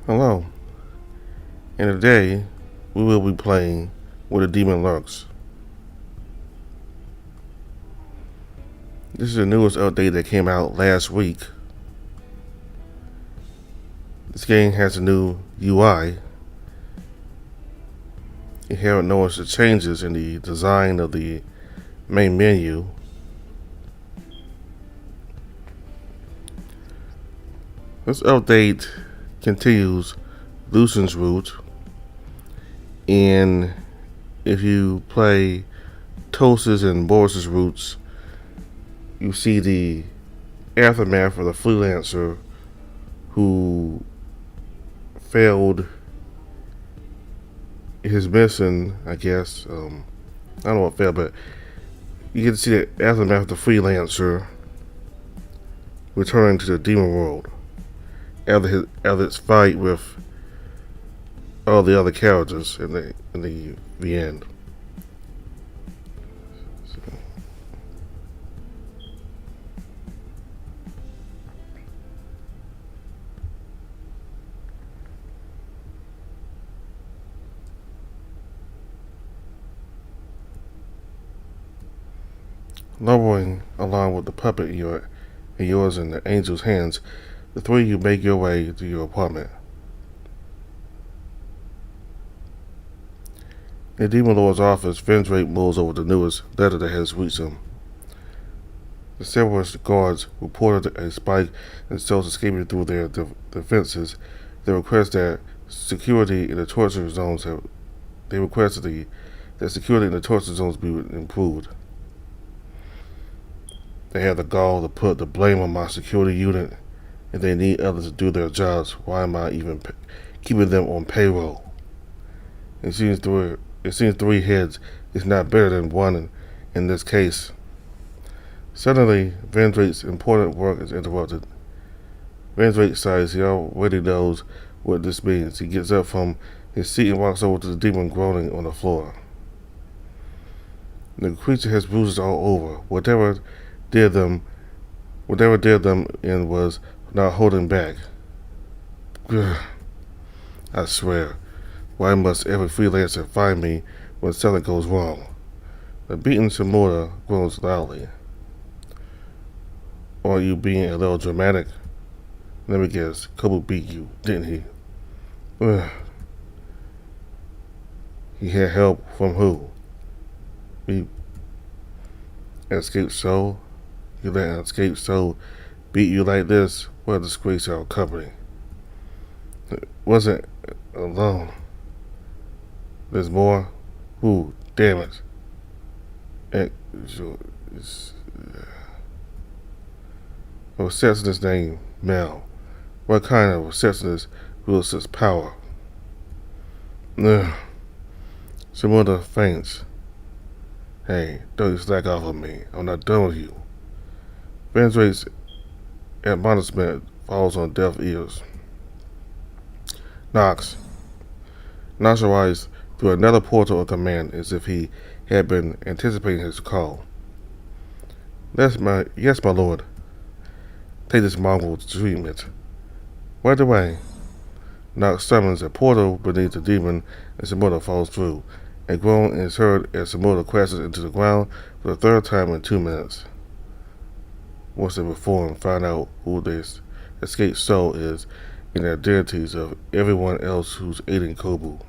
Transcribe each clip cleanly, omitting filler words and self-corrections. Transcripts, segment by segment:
Hello, and today we will be playing with the demon Lurks. This is the newest update that came out last week. This game has a new UI. You haven't noticed the changes in the design of the main menu. This update continues Lucian's route, and if you play Toast's and Boris's routes, you see the aftermath of the freelancer who failed his mission, I guess. I don't know what failed, but you get to see the aftermath of the freelancer returning to the demon world after its fight with all the other characters in the end. Lowering along with the puppet in yours and the angel's hands, the three of you make your way to your apartment. In the Demon Lord's office, Vendrake mulls over the newest letter that has reached him. The several guards reported a spike in cells escaping through their defenses. They request that security in the torture zones that security in the torture zones be improved. They have the gall to put the blame on my security unit. If they need others to do their jobs, why am I even keeping them on payroll? It seems three heads is not better than one in this case. Suddenly, Vendrake's important work is interrupted. Vendrake sighs. He already knows what this means. He gets up from his seat and walks over to the demon groaning on the floor. The creature has bruises all over. Whatever did them in was not holding back. I swear, why must every freelancer find me when something goes wrong? The beaten Shimura groans loudly. Are you being a little dramatic? Let me guess, Kobu beat you, didn't he? He had help from who? Me. Escape soul? You let an escape soul beat you like this? What a disgrace to our company. It wasn't alone. There's more? Ooh, damn it. Obsessionist name, Mel. What kind of obsessionist rules such power? Shimura faints. Hey, don't you slack off on me. I'm not done with you. Vendrake's admonishment falls on deaf ears. Knox arrives through another portal of command as if he had been anticipating his call. Yes, my lord. Take this mongrel treatment. Right away. Knox summons a portal beneath the demon and Shimura falls through. A groan is heard as Shimura crashes into the ground for the third time in 2 minutes. Once they reform, find out who this escaped soul is and the identities of everyone else who's aiding Kobu.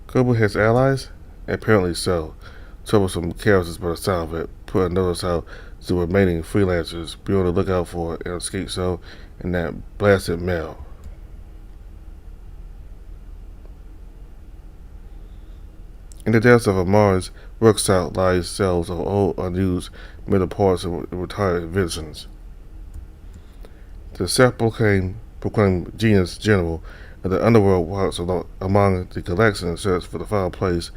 Kobu has allies? Apparently so. Troublesome characters by the sound of it. Put a notice out to the remaining freelancers. Be on the lookout for an escape soul and that blasted mail. In the depths of a Mars workshop lies cells of old, unused metal parts and retired inventions. The self-proclaimed genius general of the underworld walks among the collection and search for the final piece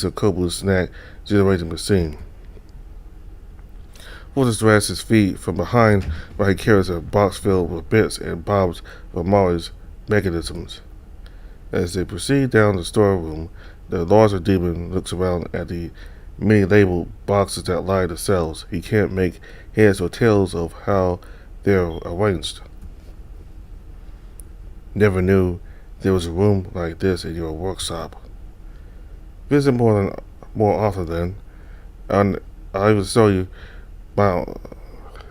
of Kobu's snack generating machine. Forces drags his feet from behind while he carries a box filled with bits and bobs of Mars mechanisms. As they proceed down the storeroom, the larger demon looks around at the many labeled boxes that line the cells. He can't make heads or tails of how they're arranged. Never knew there was a room like this in your workshop. Visit more often then. And I'll even show you my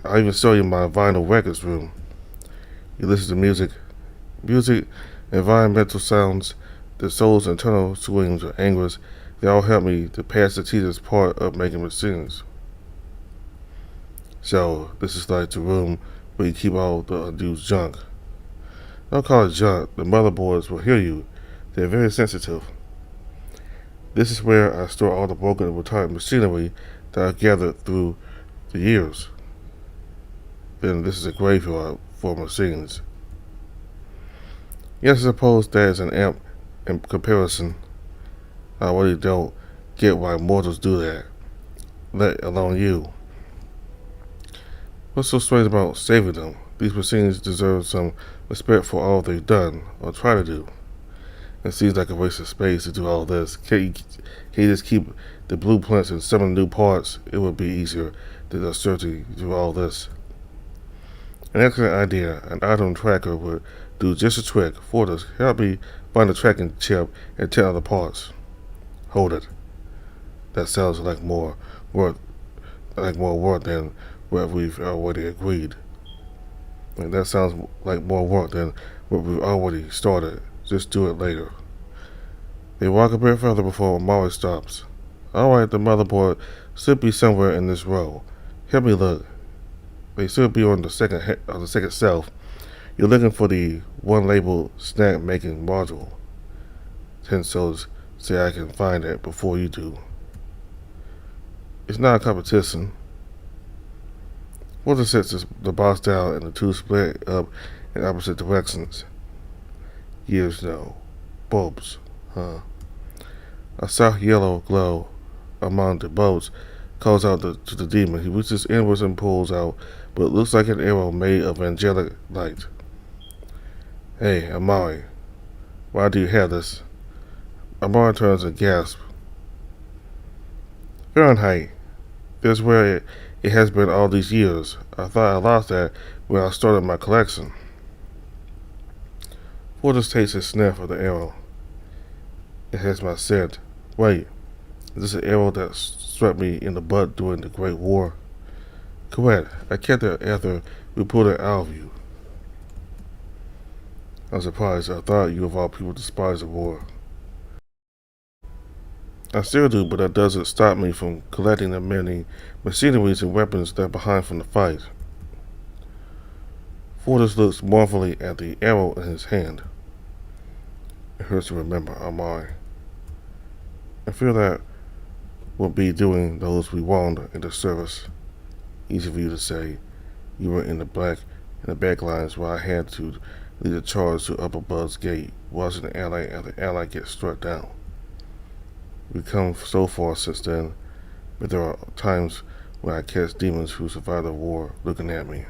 I'll even show you my vinyl records room. You listen to music, environmental sounds, the soul's internal swings or angers. They all help me to pass the tedious part of making machines. So this is like the room where you keep all the unused junk. Don't call it junk. The motherboards will hear you. They're very sensitive. This is where I store all the broken and retired machinery that I've gathered through the years. Then this is a graveyard for machines. Yes, I suppose that is an amp in comparison. I really don't get why mortals do that, let alone you. What's so strange about saving them? These machines deserve some respect for all they've done, or try to do. It seems like a waste of space to do all this. Can't you just keep the blueprints and some of the new parts? It would be easier than just searching through all this. An excellent idea. An item tracker would do just a trick. Fortis, help me find the tracking chip and 10 other parts. Hold it. That sounds like more work than what we've already agreed. And that sounds like more work than what we've already started. Just do it later. They walk a bit further before Amari stops. Alright, the motherboard should be somewhere in this row. Help me look. They should be on the second shelf. You're looking for the one labeled snack making module. Tensos say I can find it before you do. It's not a competition. Walter sets the box down and the two split up in opposite directions. Years though. Bulbs, huh? A soft yellow glow among the bolts calls out to the demon. He reaches inwards and pulls out what looks like an arrow made of angelic light. Hey, Amari, why do you have this? Amari turns and gasps. Fahrenheit. That's where it has been all these years. I thought I lost that when I started my collection. Fortis takes a sniff of the arrow. It has my scent. Wait, is this an arrow that struck me in the butt during the Great War? Correct. I kept it after we pulled it out of you. I'm surprised. I thought you of all people despised the war. I still do, but that doesn't stop me from collecting the many machineries and weapons left behind from the fight. Fortis looks mournfully at the arrow in his hand. It hurts to remember, Amari. I feel that will be doing those we wronged in the service. Easy for you to say. You were in the back lines while I had to lead a charge to Upper Bud's gate, watching the ally get struck down. We've come so far since then, but there are times when I catch demons who survived the war looking at me.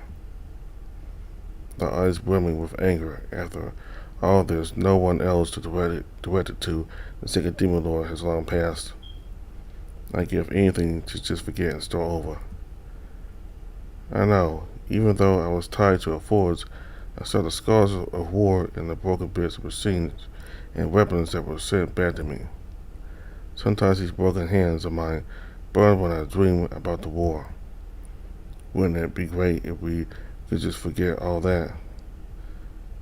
Their eyes brimming with anger. After all, there's no one else to direct it to. The second demon lord has long passed. I'd give anything to just forget and start over. I know, even though I was tied to a forge, I saw the scars of war and the broken bits of machines and weapons that were sent back to me. Sometimes these broken hands of mine burn when I dream about the war. Wouldn't it be great if we could just forget all that?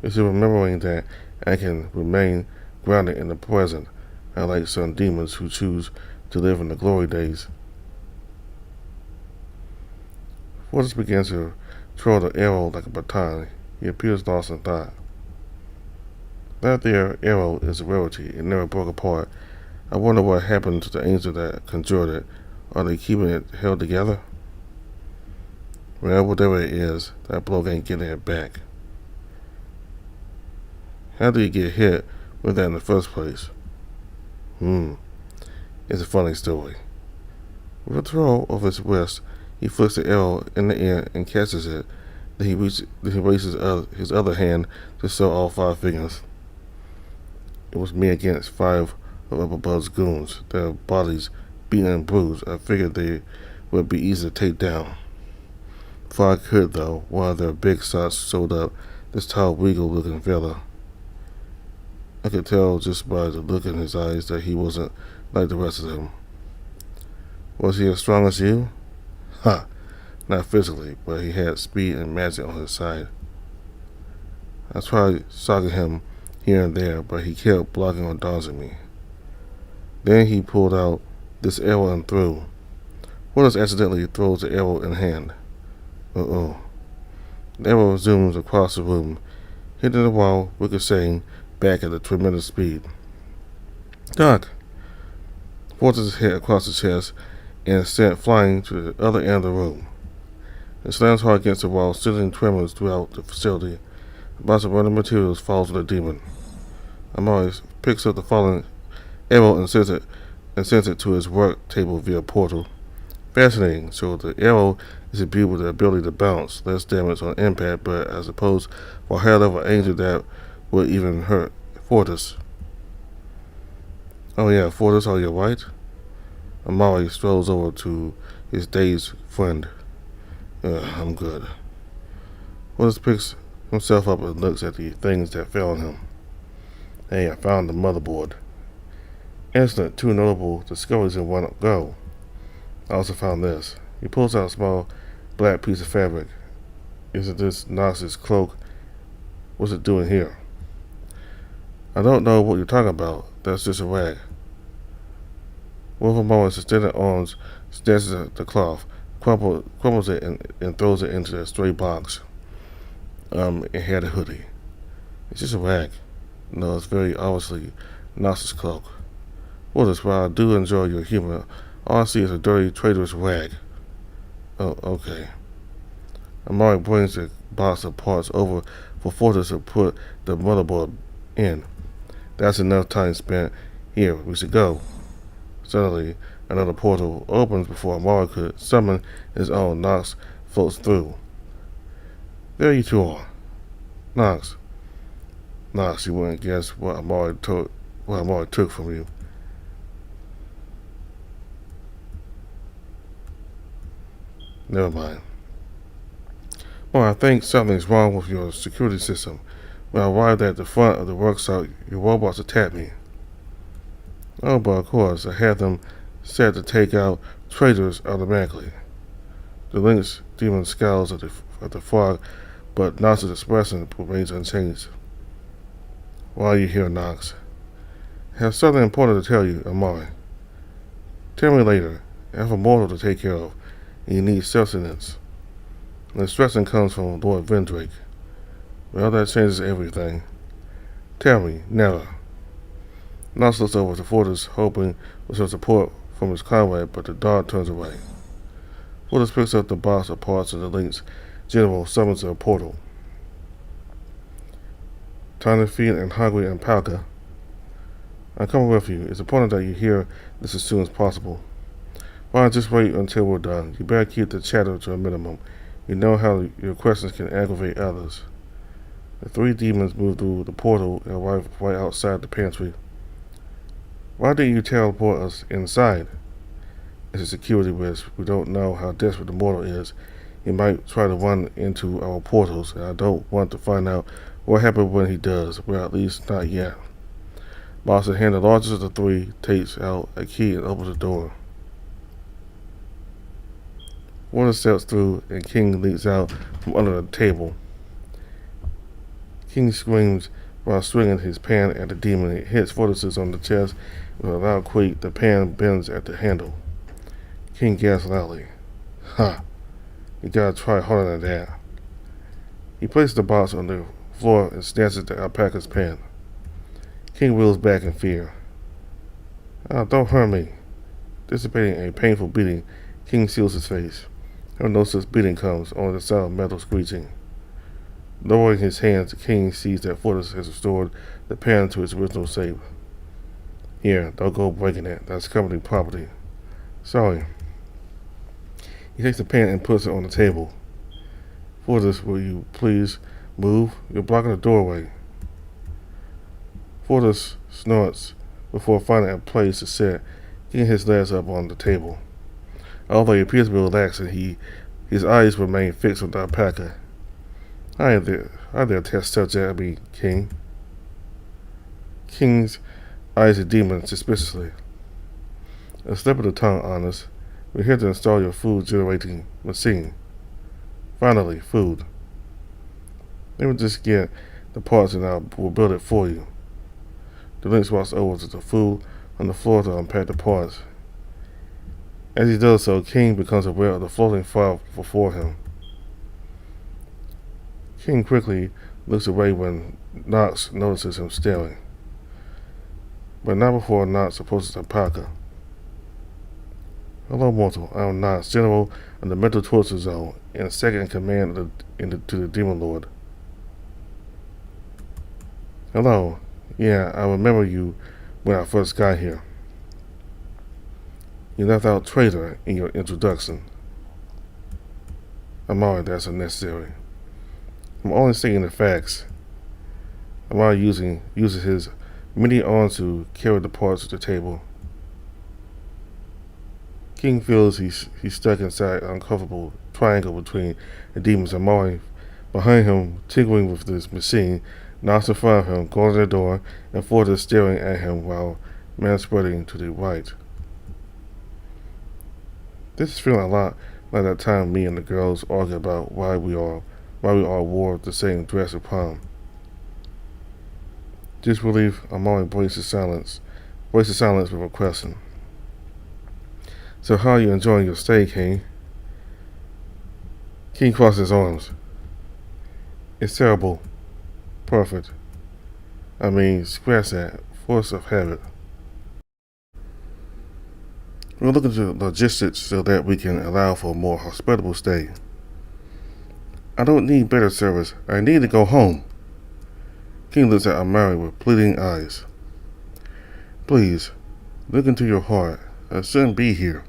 It's in remembering that I can remain grounded in the present, unlike some demons who choose to live in the glory days. Fortis begins to twirl the arrow like a baton. He appears lost in thought. That there arrow is a rarity. It never broke apart. I wonder what happened to the angel that conjured it. Are they keeping it held together? Well, whatever it is, that bloke ain't getting it back. How did he get hit with that in the first place? It's a funny story. With a throw of his wrist, he flicks the arrow in the air and catches it. Then he raises his other hand to show all 5 fingers. It was me against 5 of Upper Bud's goons, their bodies beaten and bruised. I figured they would be easy to take down. Before I could, though, one of their big shots showed up, this tall, regal-looking fella. I could tell just by the look in his eyes that he wasn't like the rest of them. Was he as strong as you? Ha! Not physically, but he had speed and magic on his side. I tried socking him here and there, but he kept blocking or dodging me. Then he pulled out this arrow and threw. Fortis accidentally throws the arrow in hand. Uh-oh. The arrow zooms across the room, hitting the wall, ricocheting back at a tremendous speed. Doc! Fortis hit across the chest and sent flying to the other end of the room. It slams hard against the wall, sending tremors throughout the facility. A box of running materials falls on the demon. Amari picks up the fallen arrow and sends it to his work table via portal. Fascinating. So the arrow is imbued with the ability to bounce, less damage on impact, but as opposed for a higher level angel that would even hurt Fortis. Oh yeah, Fortis, are you right? Amari strolls over to his dazed friend. I'm good. Fortis picks himself up and looks at the things that fell on him. Hey, I found the motherboard. Excellent, 2 notable discoveries in one go. I also found this. He pulls out a small black piece of fabric. Isn't this Nox's cloak? What's it doing here? I don't know what you're talking about. That's just a rag. One of Amari's extended arms snatches at the cloth, crumbles it, and throws it into a stray box. It had a hoodie. It's just a rag. No, it's very obviously Nox's cloak. Fortis, while I do enjoy your humor, all I see is a dirty, traitorous rag. Oh, okay. Amari brings the box of parts over for Fortis to put the motherboard in. That's enough time spent. Here, we should go. Suddenly, another portal opens before Amari could summon his own. Nox floats through. There you two are. Nox, you wouldn't guess what Amari took from you. Never mind. Well, I think something's wrong with your security system. When I arrived at the front of the workshop, your robots attacked me. Oh, but of course, I had them set to take out traitors automatically. The Lynx demon scowls at the frog, but Nox's expression remains unchanged. Why are you here, Nox? I have something important to tell you, Amari. Tell me later. I have a mortal to take care of, and you need sustenance. The instruction comes from Lord Vendrake. Well, that changes everything. Tell me, never. Nox looks over to Fortis, hoping for some support from his comrade, but the dog turns away. Fortis picks up the box of parts of the Lynx general summons a portal. Time to feed and hungry and Palka. I'm coming with you. It's important that you hear this as soon as possible. Why just wait until we're done? You better keep the chatter to a minimum. You know how your questions can aggravate others. The 3 demons move through the portal and arrive right outside the pantry. Why didn't you teleport us inside? It's a security risk. We don't know how desperate the mortal is. He might try to run into our portals, and I don't want to find out what happened when he does. Well, at least not yet. Boston hand the largest of the 3 takes out a key and opens the door. Water steps through, and King leaps out from under the table. King screams while swinging his pan at the demon. It hits Fortis on the chest. With a loud quake, the pan bends at the handle. King gasps loudly. Ha! You gotta try harder than that. He places the box on the floor and snatches the alpaca's pan. King wheels back in fear. Oh, don't hurt me. Dissipating a painful beating, King seals his face. No such beating comes, only the sound of metal screeching. Lowering his hands, the King sees that Fortis has restored the pan to its original shape. Here, don't go breaking it. That's company property. Sorry. He takes the pan and puts it on the table. Fortis, will you please move? You're blocking the doorway. Fortis snorts before finding a place to sit, getting his legs up on the table. Although he appears to be relaxing, his eyes remain fixed on the alpaca. Hi there, test subject, King. King's eyes the demon suspiciously. A slip of the tongue, honest. We're here to install your food-generating machine. Finally, food. Let me just get the parts and we'll build it for you. The Lynx walks over to the food on the floor to unpack the parts. As he does so, King becomes aware of the floating file before him. King quickly looks away when Knox notices him staring, but not before Knox approaches Alpaca. Hello, mortal. I am Knox, General of the Mental Torture Zone, and second in command to the Demon Lord. Hello. Yeah, I remember you when I first got here. You left out traitor in your introduction. Amari, that's unnecessary. I'm only stating the facts. Amari uses his many arms to carry the parts to the table. King feels he's stuck inside an uncomfortable triangle between the demons. Amari, behind him, tinkering with this machine, knocks in front of him, goes to the door, and Ford is staring at him while man spreading to the right. This is feeling a lot like that time me and the girls argued about why we all wore the same dress at prom. Disbelief, Amari breaks the silence with a question. So how are you enjoying your stay, King? King crosses his arms. It's terrible. Perfect. I mean, scratch that. Force of habit. We're looking to logistics so that we can allow for a more hospitable stay. I don't need better service. I need to go home. King looks at Amari with pleading eyes. Please, look into your heart. I shouldn't be here.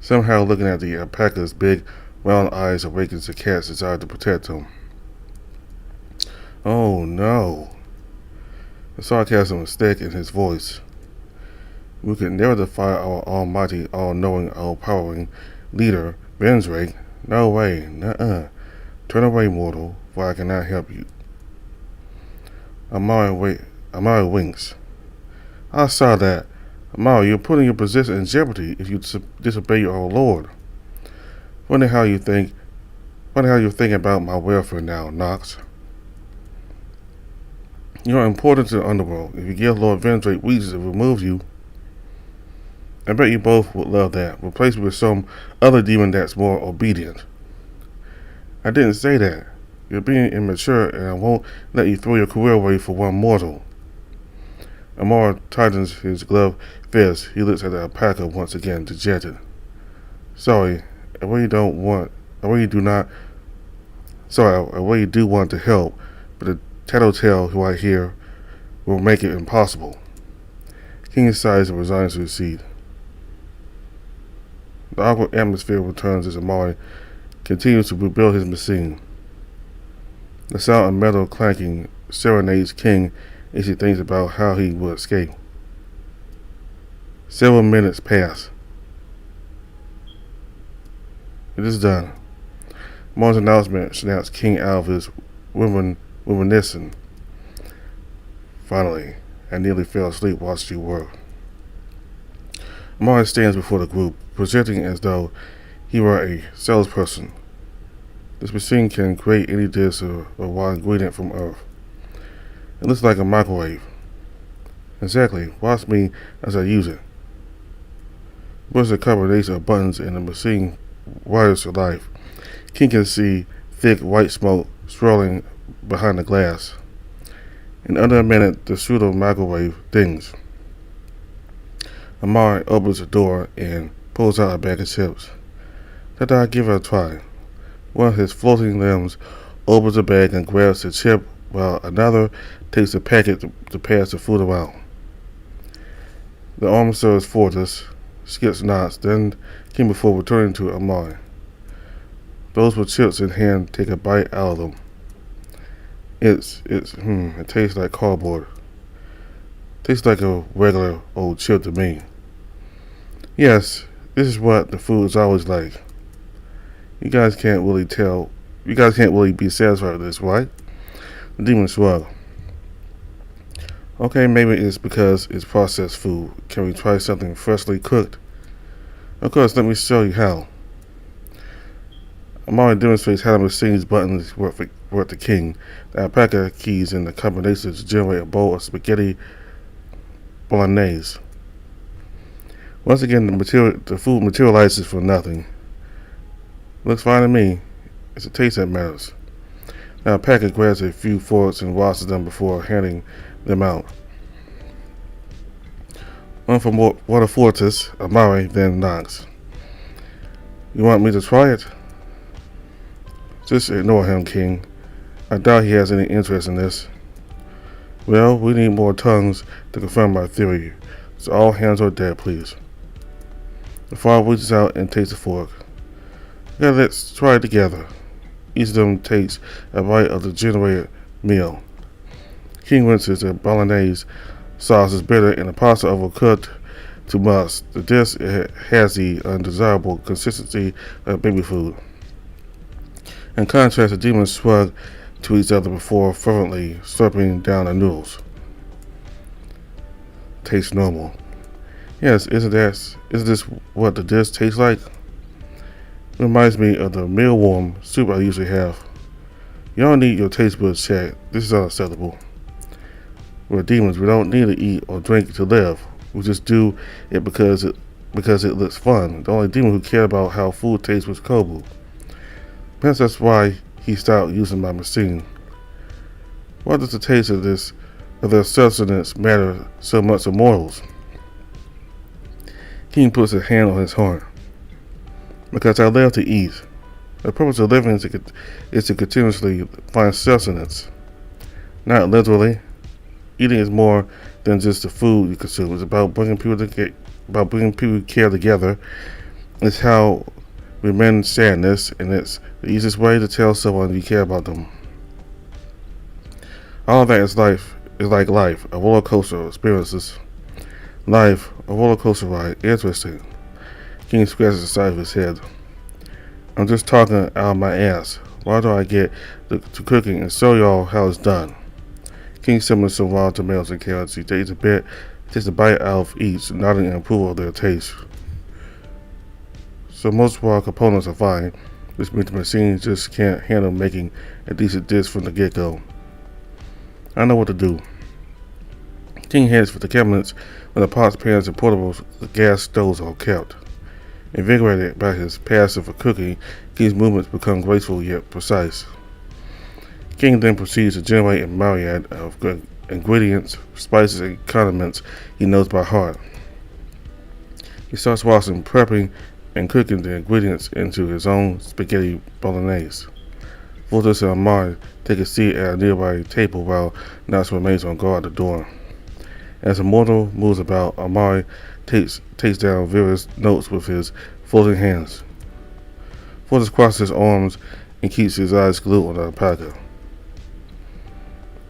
Somehow looking at the alpaca's big, round eyes awakens the cat's desire to protect him. Oh no. The sarcasm was thick in his voice. We could never defy our almighty, all-knowing, all-powering leader, Bendrake. No way, nuh-uh. Turn away, mortal, for I cannot help you. Amari winks. I saw that. Amari, you're putting your position in jeopardy if you disobey your own lord. Funny how you're thinking about my welfare now, Knox. You're important to the underworld. If you give Lord Vendrake reasons to remove you, I bet you both would love that. Replace me with some other demon that's more obedient. I didn't say that. You're being immature, and I won't let you throw your career away for one mortal. Amar tightens his glove fist. He looks at the alpaca once again, dejected. Sorry, I really do want to help, but the tattletale who I hear will make it impossible. King sighs and resigns to his seat. The awkward atmosphere returns as Amari continues to rebuild his machine. The sound of metal clanking serenades King as he thinks about how he will escape. Several minutes pass. It is done. Mar's announcement snaps King out of his reminiscence. Finally, I nearly fell asleep watching you work. Mar stands before the group, presenting as though he were a salesperson. This machine can create any dish or raw ingredient from Earth. It looks like a microwave. Exactly. Watch me as I use it. There's a combination of buttons and the machine wires to life. King can see thick white smoke swirling behind the glass. In under a minute, the pseudo microwave dings. Amari opens the door and pulls out a bag of chips. Let I give it a try. One of his floating limbs opens the bag and grabs the chip, while another takes the packet to pass the food around. The arm serves Fortis, skips Knots, then came before returning to Amari. Those with chips in hand take a bite out of them. It tastes like cardboard. Tastes like a regular old chip to me. Yes, this is what the food is always like. You guys can't really be satisfied with this, right? The demon shrugged. Okay, maybe it's because it's processed food. Can we try something freshly cooked? Of course, let me show you how. Amari demonstrates how the machine's buttons work the king. The alpaca keys and the combination to generate a bowl of spaghetti bolognese. Once again, the food materializes from nothing. Looks fine to me. It's the taste that matters. The alpaca grabs a few forks and washes them before handing them out. One from Water Fortress, Amari then knocks. You want me to try it? Just ignore him, King. I doubt he has any interest in this. Well, we need more tongues to confirm our theory, so all hands on deck, please. The father reaches out and takes a fork. Okay, let's try it together. Each of them takes a bite of the generated meal. King rinses the bolognese sauce is bitter and the pasta overcooked to mush. The dish has the undesirable consistency of baby food. In contrast, the demons shrug to each other before fervently slurping down the noodles. Tastes normal. Yes, isn't this what the dish tastes like? It reminds me of the mealworm soup I usually have. Y'all need your taste buds checked. This is unacceptable. We're demons. We don't need to eat or drink to live. We just do it because it looks fun. The only demon who cared about how food tastes was Kobu. Perhaps that's why he stopped using my machine. Why does the taste of their sustenance matter so much to mortals? King puts his hand on his heart. Because I live to eat. The purpose of living is to continuously find sustenance. Not literally. Eating is more than just the food you consume. It's about bringing people care together. It's how we mend sadness, and it's the easiest way to tell someone you care about them. All of that is like life, a roller coaster of experiences. Life, a roller coaster ride. Interesting. King scratches the side of his head. I'm just talking out of my ass. Why do I get to cooking and show y'all how it's done? King summons some wild tomatoes and carrots. He takes a bite out of each, nodding in approval of their taste. So most raw components are fine, which means the machine just can't handle making a decent dish from the get-go. I know what to do. King heads for the cabinets where the pots, pans, and portable gas stoves are kept. Invigorated by his passion for cooking, King's movements become graceful yet precise. King then proceeds to generate a myriad of ingredients, spices, and condiments he knows by heart. He starts washing, prepping, and cooking the ingredients into his own spaghetti bolognese. Fortress and Amari take a seat at a nearby table while Knox remains on guard at the door. As the mortal moves about, Amari takes down various notes with his folding hands. Fortress crosses his arms and keeps his eyes glued on the alpaca.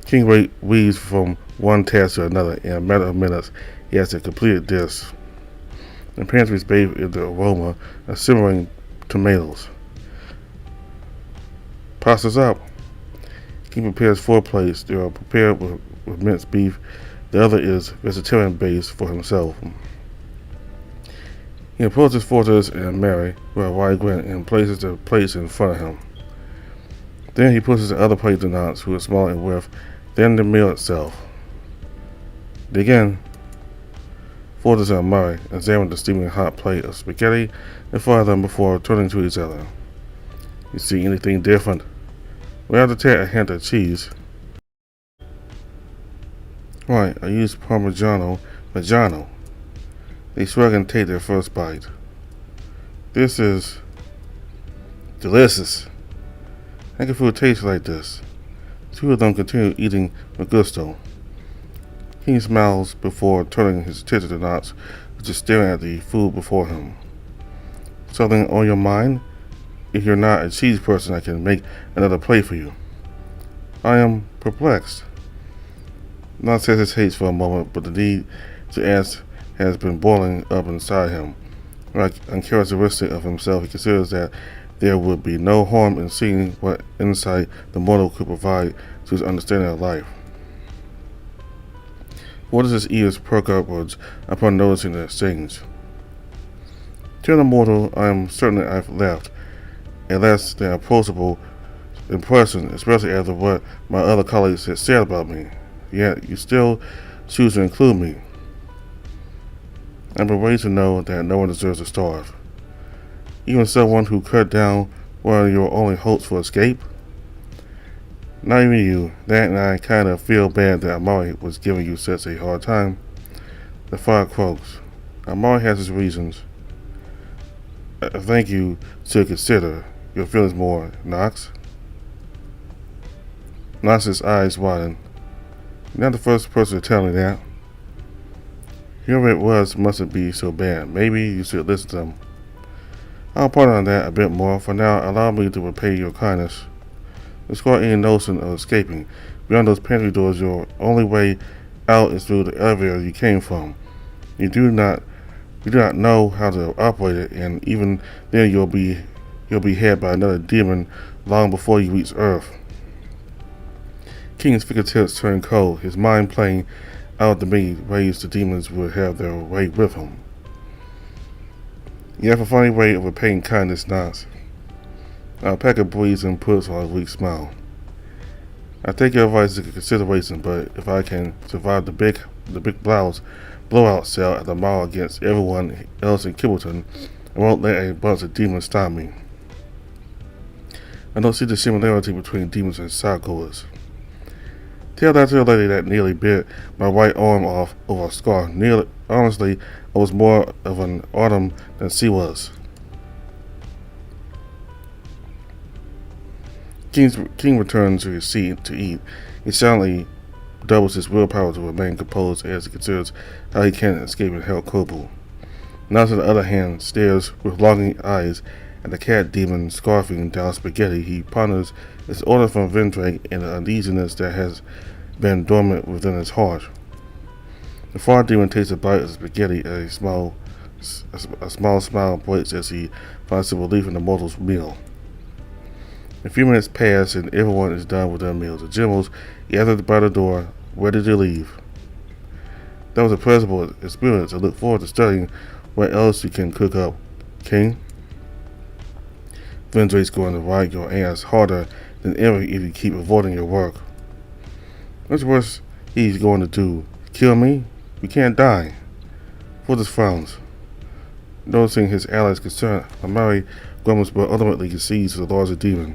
King weaves from one task to another. In a matter of minutes, he has a completed dish. The pantry is bathed in the aroma of simmering tomatoes. Pasta's up. King prepares 4 plates. They are prepared with minced beef. The other is vegetarian based for himself. He approaches Fortress and Mary with a wide grin and places the plates in front of him. Then he pushes the other plate to Knox, who is small in width, then the meal itself. Begin. Fortress and Mary examine the steaming hot plate of spaghetti in front of them before turning to each other. You see anything different? We have to take a hint of cheese. Right, I used Parmigiano Reggiano. They shrug and take their first bite. This is delicious. How can food taste like this? 2 of them continue eating with gusto. King smiles before turning his attention to Knox, which is staring at the food before him. Something on your mind? If you're not a cheese person, I can make another plate for you. I am perplexed. Knox hesitates for a moment, but the need to ask has been boiling up inside him. Like uncharacteristic of himself, he considers that there would be no harm in seeing what insight the mortal could provide to his understanding of life. What does his ears perk upwards upon noticing the exchange? To an immortal, I am certain that I've left a less than approachable impression, especially after what my other colleagues had said about me. Yet you still choose to include me. I'm raised to know that no one deserves to starve. Even someone who cut down one of your only hopes for escape? Not even you. That and I kind of feel bad that Amari was giving you such a hard time. The fire croaks. Amari has his reasons. I think you should consider your feelings more, Knox. Knox's eyes widen. You're not the first person to tell me that. Whoever it was mustn't be so bad. Maybe you should listen to them. I'll pardon on that a bit more. For now, allow me to repay your kindness. Discard any notion of escaping. Beyond those pantry doors, your only way out is through the elevator you came from. You do not know how to operate it, and even then you'll be hit by another demon long before you reach Earth. King's fingertips turned cold, his mind playing out the many ways the demons would have their way with him. You have a funny way of repaying kindness, Knox. Alpaca breathes and puts on a weak smile. I take your advice into consideration, but if I can survive the big blowout sale at the mall against everyone else in Kibbleton, I won't let a bunch of demons stop me. I don't see the similarity between demons and sidgoers. Tell that to the lady that nearly bit my right arm off over a scar. Honestly, I was more of an autumn than she was. King returns to his seat to eat. He silently doubles his willpower to remain composed as he considers how he can escape and help Kobu. Knox, on the other hand, stares with longing eyes at the cat demon scarfing down spaghetti. He ponders its order from Vendrake and the uneasiness that has been dormant within his heart. The far demon takes a bite of the spaghetti. A small smile breaks as he finds some relief in the mortal's meal. A few minutes pass and everyone is done with their meals. The generals gathered by the door, ready to leave. That was a pleasurable experience. I look forward to studying what else you can cook up, King. Vendrake's going to ride your ass harder than ever if you keep avoiding your work. What's worse he's going to do? Kill me? We can't die. Fortis frowns. Noticing his allies' concern, Amari grumbles but ultimately concedes to the larger demon.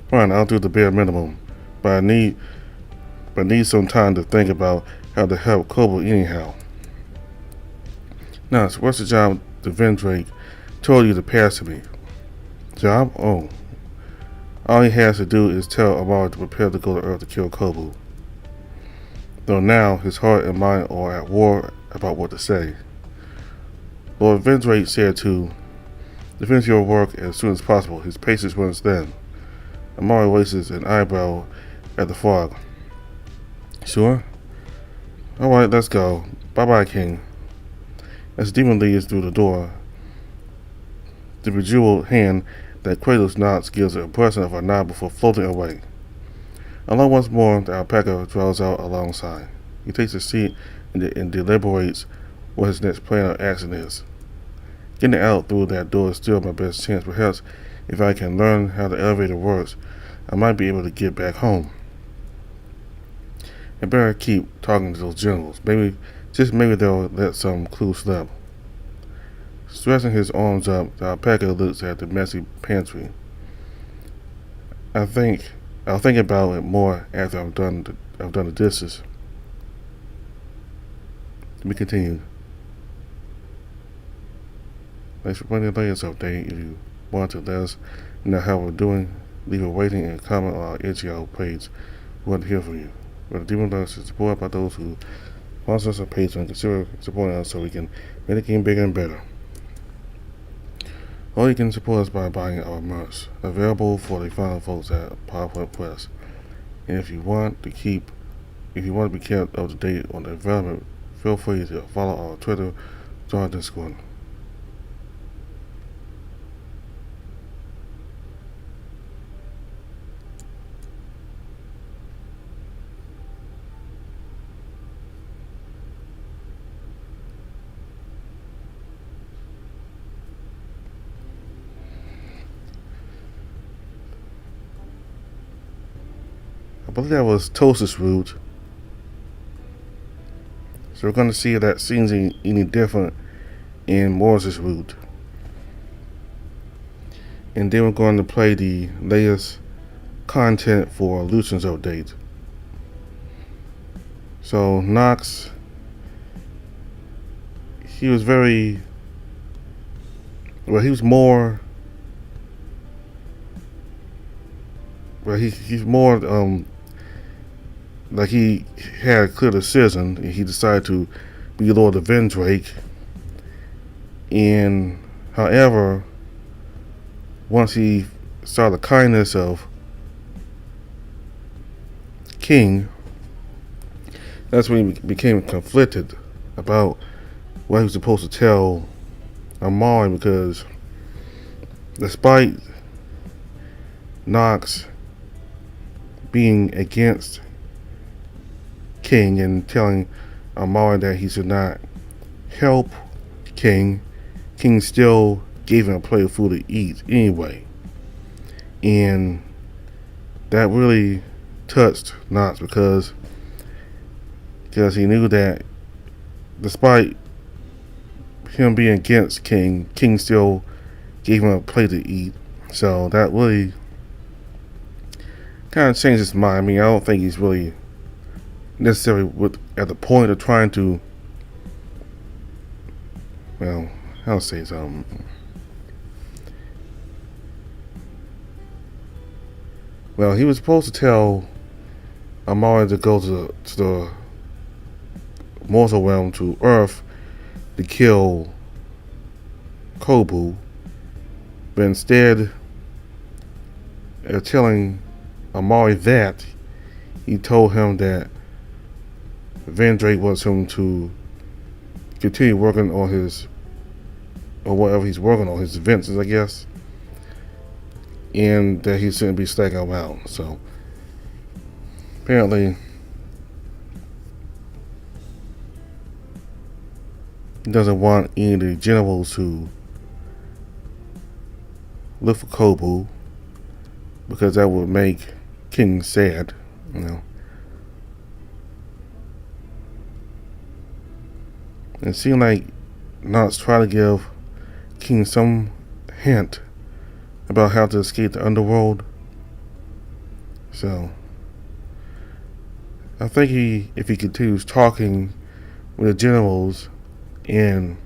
Fine, I'll do the bare minimum, but I need some time to think about how to help Kobo anyhow. Now, what's the job the Vendrake told you to pass to me? Job? Oh. All he has to do is tell Amari to prepare to go to Earth to kill Kobu. Though now his heart and mind are at war about what to say. Lord Vendrake said to finish your work as soon as possible. His patience runs thin. Amari raises an eyebrow at the fog. Sure? Alright, let's go. Bye-bye, King. As the demon leads through the door, the bejeweled hand that cradles Knox gives the impression of a nod before floating away. Alone once more, the alpaca draws out alongside. He takes a seat and deliberates what his next plan of action is. Getting out through that door is still my best chance. Perhaps if I can learn how the elevator works, I might be able to get back home. I better keep talking to those generals. Maybe they'll let some clue slip. Stretching his arms up, the alpaca looks at the messy pantry. I'll think about it more after I've done the dishes. To be continued. Thanks for playing the latest update. If you want to let us know how we're doing, leave a rating and comment on our itch.io page. We want to hear from you. We're the Demon Lurks is supported by those who sponsor us on Patreon and consider supporting us so we can make the game bigger and better. Or you can support us by buying our merch, available for the final votes at PowerPoint Press. And if you want to be kept up to date on the development, feel free to follow our Twitter, join our Discord. I believe that was Toast's root. So we're going to see if that seems any different in Morris's root. And then we're going to play the latest content for Lucian's update. So Nox, he was very, well, he was more, well, he's more, like he had a clear decision, and he decided to be Lord of Vendrake. And however, once he saw the kindness of King, that's when he became conflicted about what he was supposed to tell Amari, because despite Nox being against King and telling Amari that he should not help King, King still gave him a plate of food to eat anyway. And that really touched Nox because he knew that despite him being against King, King still gave him a plate to eat. So that really kind of changed his mind. I mean, I don't think he's really necessarily at the point of trying to, well, I'll say something. Well, he was supposed to tell Amari to go to the mortal realm, to Earth, to kill Kobu, but instead of telling Amari that, he told him that Vendrake wants him to continue working on his, or whatever he's working on, his adventures, I guess, and that he shouldn't be stacking around. So apparently he doesn't want any of the generals to look for Kobu, because that would make King sad, you know. It seemed like Nox tried to give King some hint about how to escape the underworld. So I think if he continues talking with the generals and,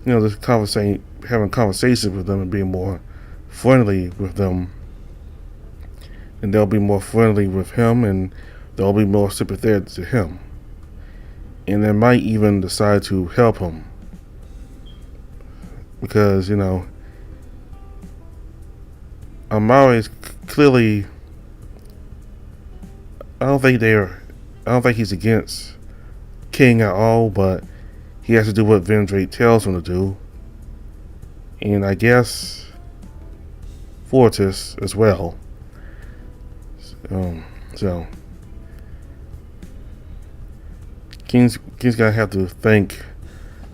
you know, just having conversations with them and being more friendly with them, and they'll be more friendly with him, and they'll be more sympathetic to him, and they might even decide to help him, because, you know, Amari is clearly, I don't think he's against King at all, but he has to do what Vendrake tells him to do, and I guess Fortis as well. So King's gonna have to think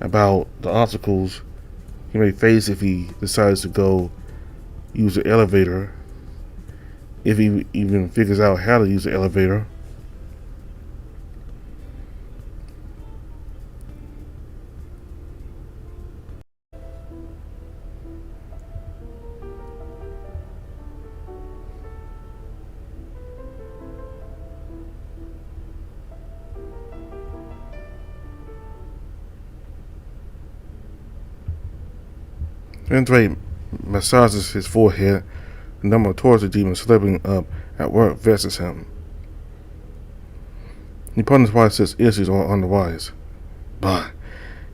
about the obstacles he may face if he decides to go use the elevator, if he even figures out how to use the elevator. Vendrake massages his forehead. The number of torture demons slipping up at work vexes him. He ponders why such issues are on the rise. But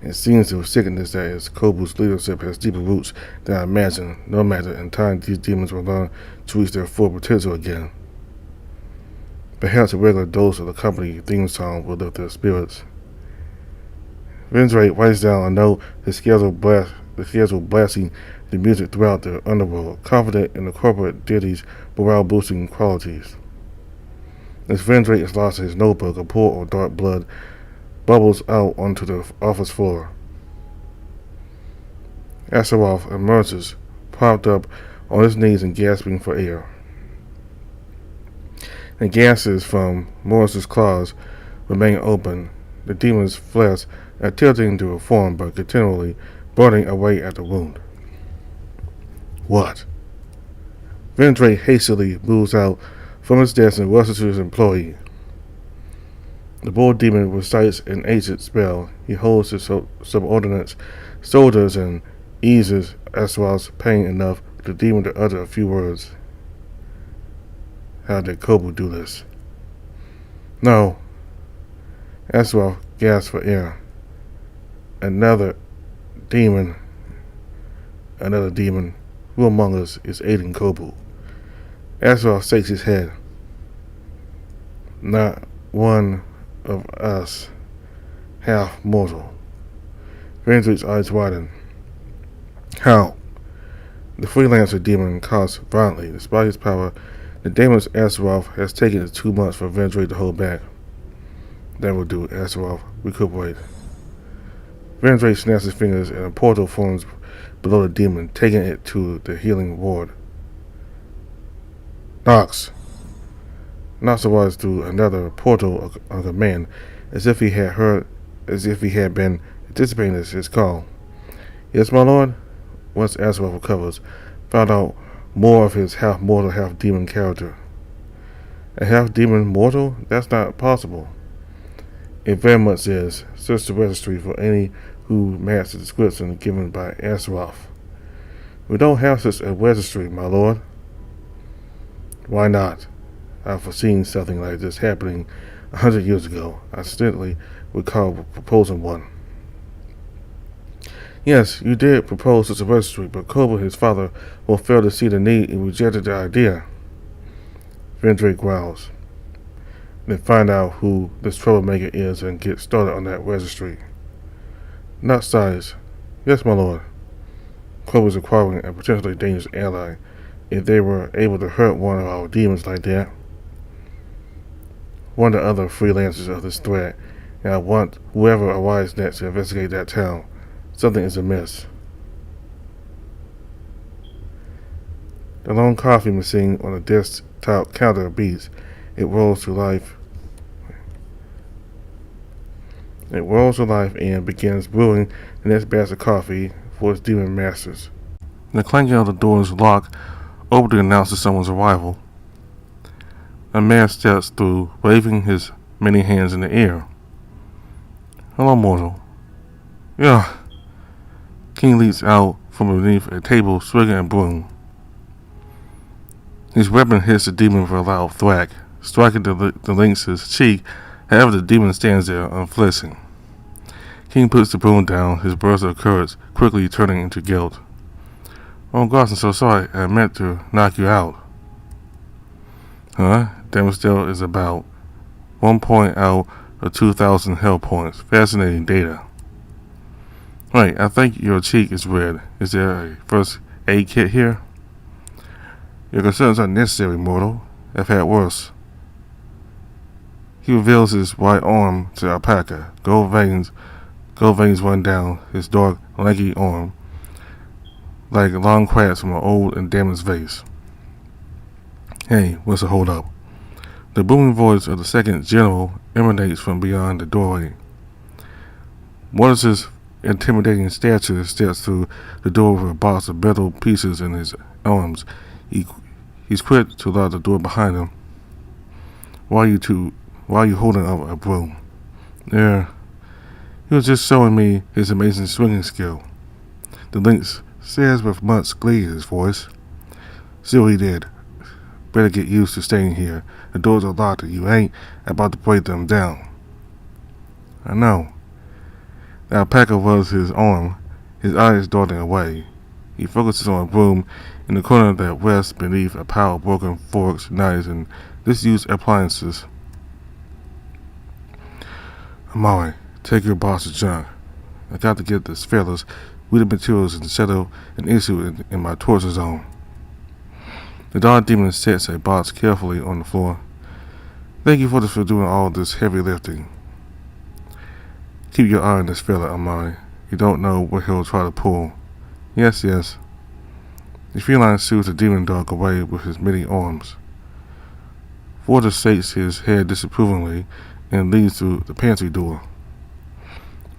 it seems to sickness that his Kobu's leadership has deeper roots than I imagine. No matter, in time these demons will learn to reach their full potential again. Perhaps a regular dose of the company theme song will lift their spirits. Vendrake writes down a note that schedule blasting the music throughout the underworld, confident in the corporate deity's morale-boosting qualities. As Vendrake is lost in his notebook, a pool of dark blood bubbles out onto the office floor. Asaroth emerges, propped up on his knees and gasping for air. and gases from Morris's claws remain open. The demon's flesh attempting to reform but continually burning away at the wound. What? Vendrake hastily moves out from his desk and rushes to his employee. The bull demon recites an ancient spell. He holds his subordinates' shoulders and eases Aswal's pain enough for the demon to utter a few words. How did Kobu do this? No. Aswal gasped for air. Another demon. Who among us is aiding Kobu? Aswal shakes his head. Not one of us, half mortal. Vendrake's eyes widen. How? The freelancer demon coughs violently. Despite his power, the damage Aswal has taken is too much for Vendrake to hold back. That will do, Aswal. Recuperate. Vendrake snaps his fingers and a portal forms below the demon, taking it to the healing ward. Lurks. Knox was through another portal on command, as if he had been anticipating his call. Yes, my lord? Once Aswal recovers, found out more of his half-mortal, half-demon character. A half-demon mortal? That's not possible. It very much is. Search the registry for any who match the description given by Aswal. We don't have such a registry, my lord. Why not? I've foreseen something like this happening 100 years ago. I distinctly recall proposing one. Yes, you did propose such a registry, but Kobu, his father, will fail to see the need and rejected the idea. Vendrake growls. Then find out who this troublemaker is and get started on that registry. Not size. Yes, my lord. Kobu is acquiring a potentially dangerous ally. If they were able to hurt one of our demons like that, one of the other freelancers of this threat, and I want whoever arrives next to investigate that town. Something is amiss. The lone coffee machine on the desktop counter beeps. It rolls to life. And begins brewing the next batch of coffee for its demon masters. The clanking of the doors lock over to announce someone's arrival. A man steps through, waving his many hands in the air. Hello, mortal. Yeah. King leaps out from beneath a table, swinging a broom. His weapon hits the demon with a loud thwack, striking the lynx's cheek. However, the demon stands there, unflinching. King puts the broom down, his burst of courage quickly turning into guilt. Oh gosh, I'm so sorry. I meant to knock you out. Huh? Damage still is about 1 point out of 2,000 health points. Fascinating data. Right, I think your cheek is red. Is there a first aid kit here? Your concerns are necessary, mortal. I've had worse. He reveals his right arm to Alpaca. Gold veins run down his dark, lanky arm, like long cracks from an old and damaged vase. Hey, what's the hold up? The booming voice of the second general emanates from beyond the doorway. Morris's intimidating stature steps through the door with a box of metal pieces in his arms. He's quick to lock the door behind him. Why are you holding up a broom? He was just showing me his amazing swinging skill. The lynx says with much glee in his voice. So he did. Better get used to staying here. The doors are locked and you ain't about to break them down. I know. The alpaca rubs his arm, his eyes darting away. He focuses on a broom in the corner that rests beneath a pile of broken forks, knives, and disused appliances. Amari, take your box of junk. I got to get this fellas with the materials and settle an issue in my torture zone. The dark demon sets a box carefully on the floor. Thank you for doing all this heavy lifting. Keep your eye on this fella, Amari. You don't know what he'll try to pull. Yes. The feline shoots the demon dog away with his many arms. Porter shakes his head disapprovingly and leads through the pantry door.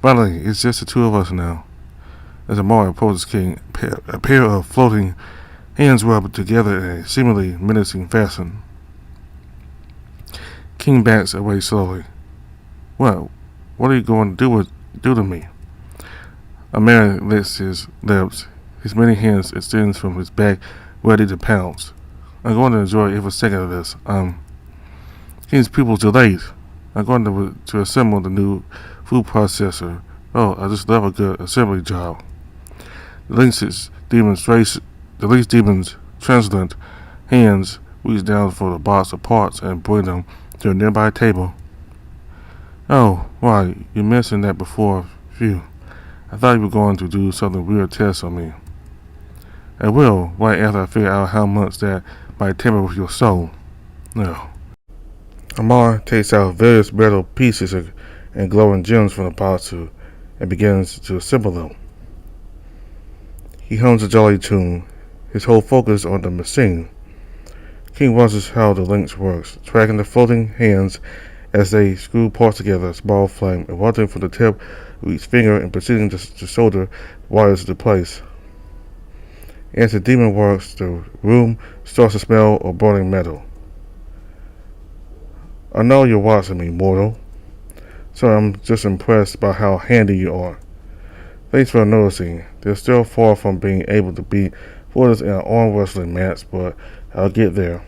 Finally, it's just the two of us now. As Amari approaches King, a pair of floating hands rub together in a seemingly menacing fashion. King backs away slowly. What are you going to do to me? Amari licks his lips. His many hands extends from his back, ready to pounce. I'm going to enjoy every second of this. King's pupils delayed. I'm going to assemble the new food processor. Oh, I just love a good assembly job. The Lynx's demon's translucent hands reach down for the box of parts and bring them to a nearby table. Oh, why, you mentioned that before. Phew. I thought you were going to do something weird test on me. I will, right after I figure out how much that might tamper with your soul. No. Amar takes out various metal pieces and glowing gems from the box and begins to assemble them. He hums a jolly tune, his whole focus on the machine. King watches how the Lynx works, tracking the floating hands as they screw parts together, a small flame, and watching from the tip of each finger and proceeding to solder wires into place. As the demon works, the room starts to smell of burning metal. I know you're watching me, mortal, so I'm just impressed by how handy you are. Thanks for noticing. They're still far from being able to beat Fortis in an arm wrestling match, but I'll get there.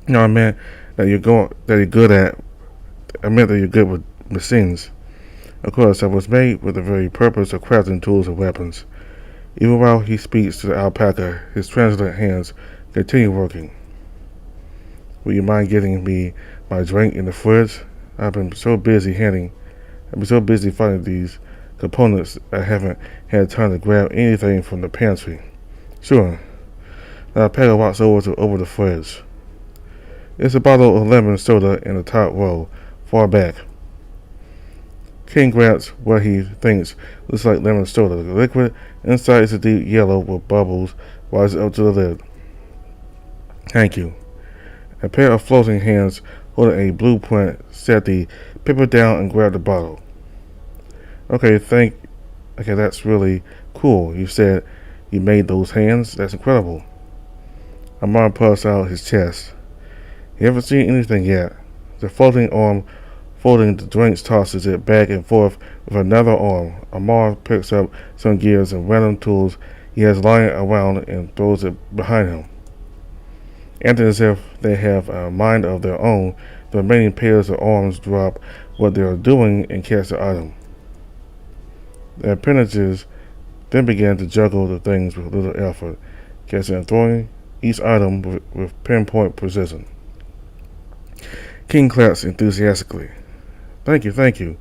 No, I meant that you're good with machines. Of course, I was made with the very purpose of crafting tools and weapons. Even while he speaks to the alpaca, his translucent hands continue working. Would you mind getting me my drink in the fridge? I've been so busy finding these components I haven't had time to grab anything from the pantry. Sure. The alpaca walks over the fridge. It's a bottle of lemon soda in the top row, far back. King grabs what he thinks looks like lemon soda. The liquid inside is a deep yellow with bubbles rising up to the lid. Thank you. A pair of floating hands holding a blueprint set the paper down and grab the bottle. Okay, that's really cool. You said you made those hands? That's incredible. Amar puffs out his chest. You haven't seen anything yet. The floating arm folding the drinks tosses it back and forth with another arm. Amar picks up some gears and random tools he has lying around and throws it behind him. Acting as if they have a mind of their own, the remaining pairs of arms drop what they are doing and catch the item. The appendages then began to juggle the things with little effort, catching and throwing each item with pinpoint precision. King claps enthusiastically. Thank you.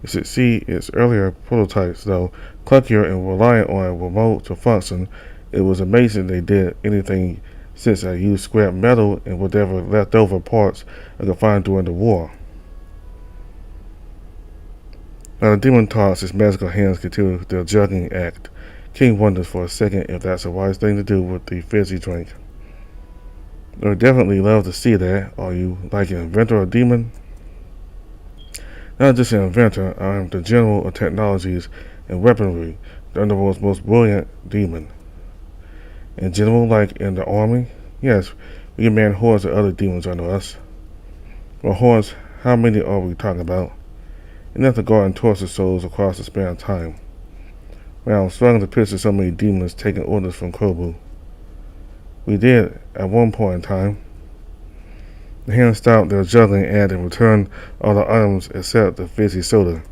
You should see its earlier prototypes, though clunkier and relying on a remote to function. It was amazing they did anything since I used scrap metal and whatever leftover parts I could find during the war. Now the demon tosses his magical hands continue their juggling act. King wonders for a second if that's a wise thing to do with the fizzy drink. I would definitely love to see that. Are you like an inventor or demon? Not just an inventor, I am the general of technologies and weaponry, the underworld's most brilliant demon. In general, like in the army? Yes, we command hordes of other demons under us. Well, hordes, how many are we talking about? Enough to guard and torture souls across the span of time. Well, I'm struggling to picture so many demons taking orders from Kobu. We did at one point in time. The hands stopped their juggling and returned all the items except the fizzy soda.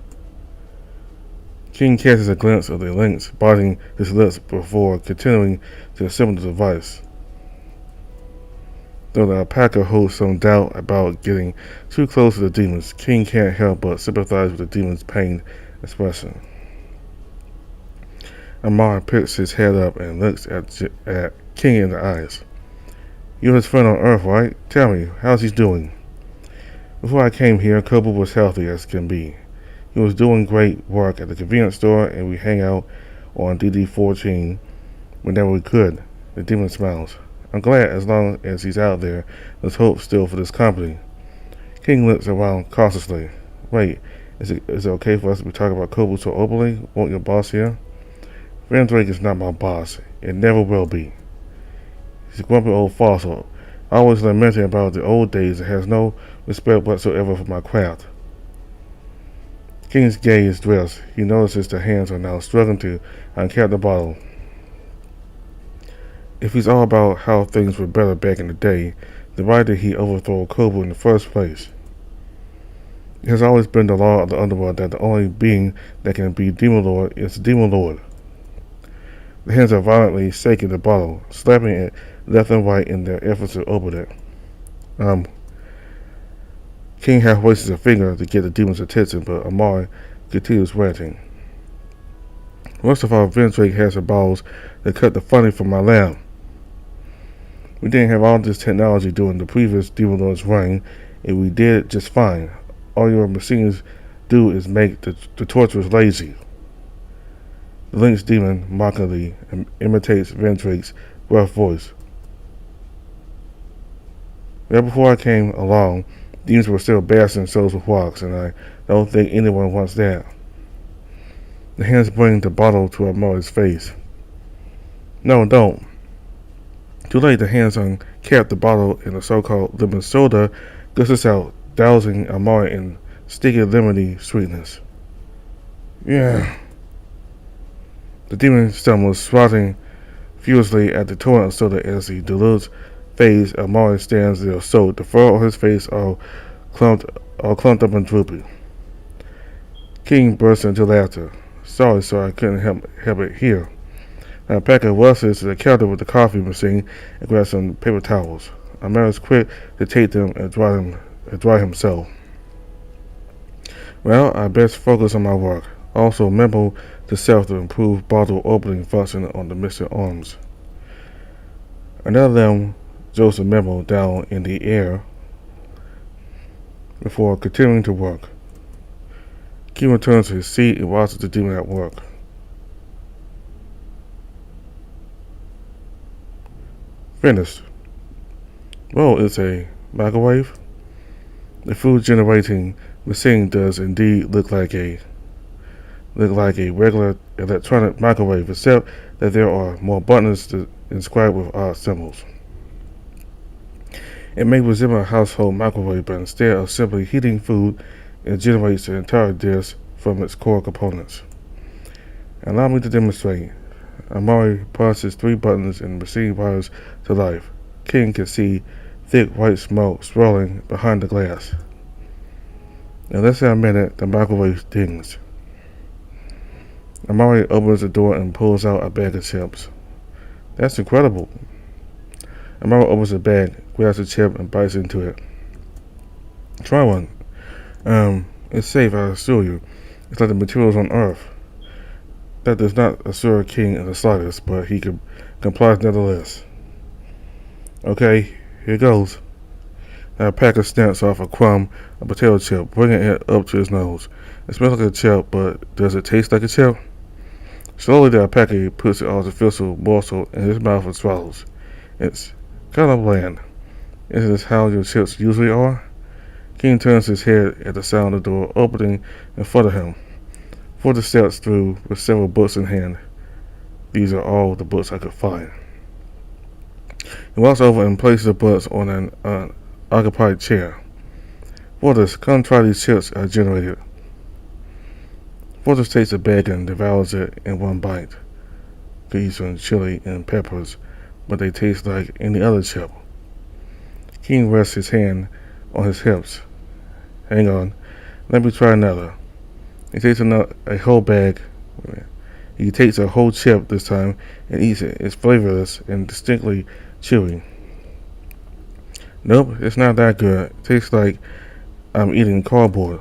King catches a glimpse of the Lynx biting his lips before continuing to assemble the device. Though the alpaca holds some doubt about getting too close to the demons, King can't help but sympathize with the demon's pain expression. Amar picks his head up and looks at King in the eyes. You're his friend on Earth, right? Tell me, how's he doing? Before I came here, Kobu was healthy as can be. He was doing great work at the convenience store, and we hang out on DD-14 whenever we could. The demon smiles. I'm glad as long as he's out there, there's hope still for this company. King looks around cautiously. Wait, is it okay for us to be talking about Kobu so openly? Won't your boss here? Van Drake is not my boss. It never will be. He's a grumpy old fossil, always lamenting about the old days and has no respect whatsoever for my craft. King's gaze drifts. He notices the hands are now struggling to uncap the bottle. If he's all about how things were better back in the day, then why did he overthrow Kobu in the first place? It has always been the law of the underworld that the only being that can be Demon Lord is Demon Lord. The hands are violently shaking the bottle, slapping it left and right in their efforts to open it. King half raises a finger to get the demon's attention, but Amari continues ranting. Most of all, Vendrake has the balls to cut the funding from my lab. We didn't have all this technology during the previous Demon Lord's reign, and we did it just fine. All your machines do is make the torturers lazy. The Lynx demon mockingly imitates Vendrake's rough voice. Right before I came along, demons were still bashing souls with rocks, and I don't think anyone wants that. The hands bring the bottle to Amari's face. No, don't. Too late, the hands uncap the bottle, and the so-called lemon soda gushes out, dousing Amari in sticky lemony sweetness. Yeah. The demon stumbles, swatting furiously at the torrent of soda as he dilutes phase. Amari stands there soaked, the fur on his face all clumped up and droopy. King bursts into laughter. Sorry, sir, I couldn't help it here. A packer rushes to the counter with the coffee machine and grabs some paper towels. Amari's quick to take them and dry himself. Well, I best focus on my work. Also, memo to self to improve bottle opening function on the missing arms. Another of them jolts a memo down in the air before continuing to work. King returns to his seat and watches the demon at work. Finished. Well, it's a microwave. The food generating machine does indeed look like a regular electronic microwave, except that there are more buttons inscribed with odd symbols. It may resemble a household microwave, but instead of simply heating food, it generates the entire dish from its core components. Allow me to demonstrate. Amari presses 3 buttons and the machine wires to life. King can see thick white smoke swirling behind the glass. In less than a minute, the microwave dings. Amari opens the door and pulls out a bag of chips. That's incredible. Amari opens the bag, grabs a chip, and bites into it. Try one. It's safe, I assure you. It's like the materials on Earth. That does not assure King in the slightest, but he complies nevertheless. Okay, here goes. Now Packer snaps off a crumb of potato chip, bringing it up to his nose. It smells like a chip, but does it taste like a chip? Slowly, the alpaca puts the artificial morsel in his mouth and swallows. It's kind of bland. Isn't this how your chips usually are? King turns his head at the sound of the door opening in front of him. Porter steps through with several books in hand. These are all the books I could find. He walks over and places the books on an occupied chair. Porter, come try these chips I generated. Porter takes the bag and devours it in one bite. Could use some chili and peppers, but they taste like any other chip. King rests his hand on his hips. Hang on, let me try another. He takes a whole bag. He takes a whole chip this time and eats it. It's flavorless and distinctly chewy. Nope, it's not that good. It tastes like I'm eating cardboard.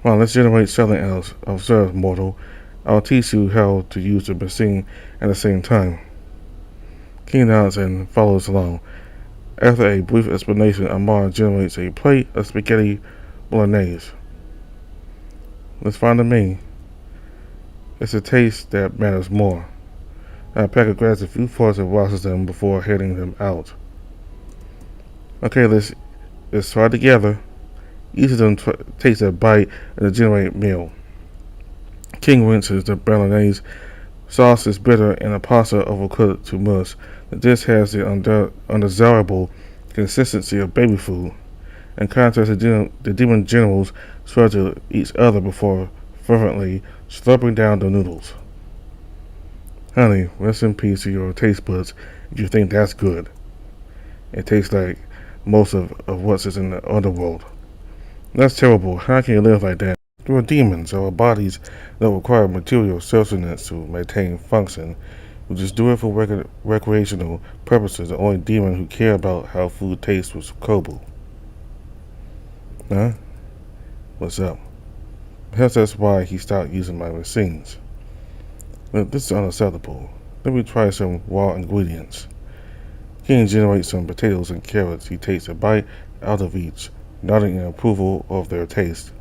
Well, let's generate something else. Observe, mortal. I'll teach you how to use the machine at the same time. King nods and follows along. After a brief explanation, Amar generates a plate of spaghetti bolognese. Let's find the mean. It's the taste that matters more. Packer grabs a few forks and washes them before heading them out. Okay, let's try together. Each of them takes a bite of the generated meal. King rinses the bolognese. Sauce is bitter and the pasta overcooked to mush. The dish has the undesirable consistency of baby food. In contrast, the demon generals swear to each other before fervently slurping down the noodles. Honey, rest in peace to your taste buds if you think that's good. It tastes like most of what's in the underworld. That's terrible. How can you live like that? There are demons, or bodies that require material sustenance to maintain function. We just do it for recreational purposes. The only demon who care about how food tastes was Kobu. Huh? What's up? Perhaps that's why he stopped using my machines. But this is unacceptable. Let me try some raw ingredients. King generates some potatoes and carrots. He takes a bite out of each, nodding in approval of their taste.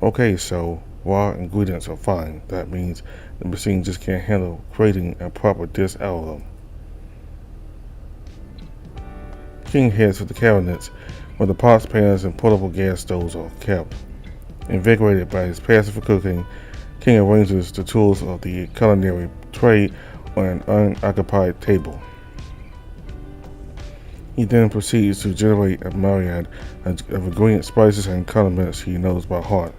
Okay, so raw ingredients are fine. That means the machine just can't handle creating a proper dish out of them. King heads for the cabinets where the pots, pans, and portable gas stoves are kept. Invigorated by his passion for cooking, King arranges the tools of the culinary trade on an unoccupied table. He then proceeds to generate a myriad of ingredient spices and condiments he knows by heart.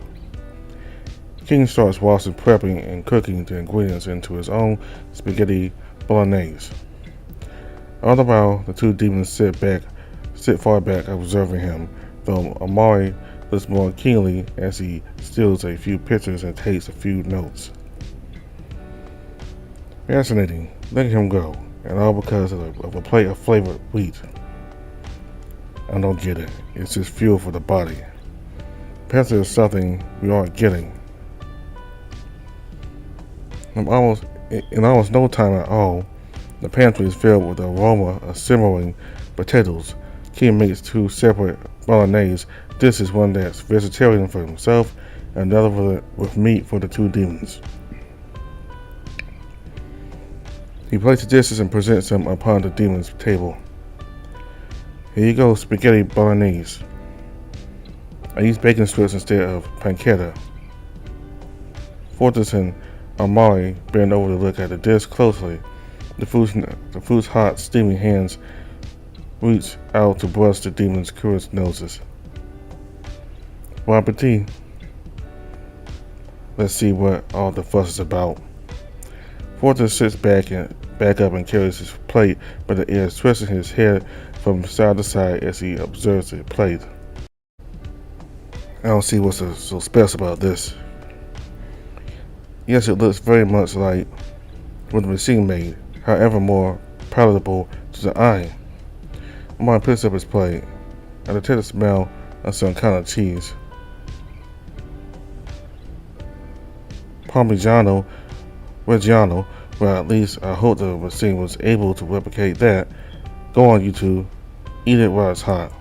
King starts washing, prepping, and cooking the ingredients into his own spaghetti bolognese. All the while, the two demons sit far back observing him, though Amari looks more keenly as he steals a few pictures and takes a few notes. Fascinating. Let him go, and all because of a plate of flavored wheat. I don't get it. It's just fuel for the body. Perhaps there's something we aren't getting. In almost no time at all, the pantry is filled with the aroma of simmering potatoes. King makes two separate bolognese dishes, one that's vegetarian for himself and another with meat for the two demons. He plates the dishes and presents them upon the demon's table. Here you go, spaghetti bolognese. I use bacon strips instead of pancetta. Fortress and Amari bend over to look at the dish closely. The food's hot, steaming hands reach out to brush the demon's curious noses. Bon appetit. Let's see what all the fuss is about. Fortress sits back up and carries his plate by the ears, twisting his head from side to side as he observes the plate. I don't see what's so special about this. Yes, it looks very much like what the machine made, however more palatable to the eye. Amari picks up his plate. I detect the smell of some kind of cheese. Parmigiano Reggiano. Well, at least I hope the machine was able to replicate that. Go on, you two. Eat it while it's hot.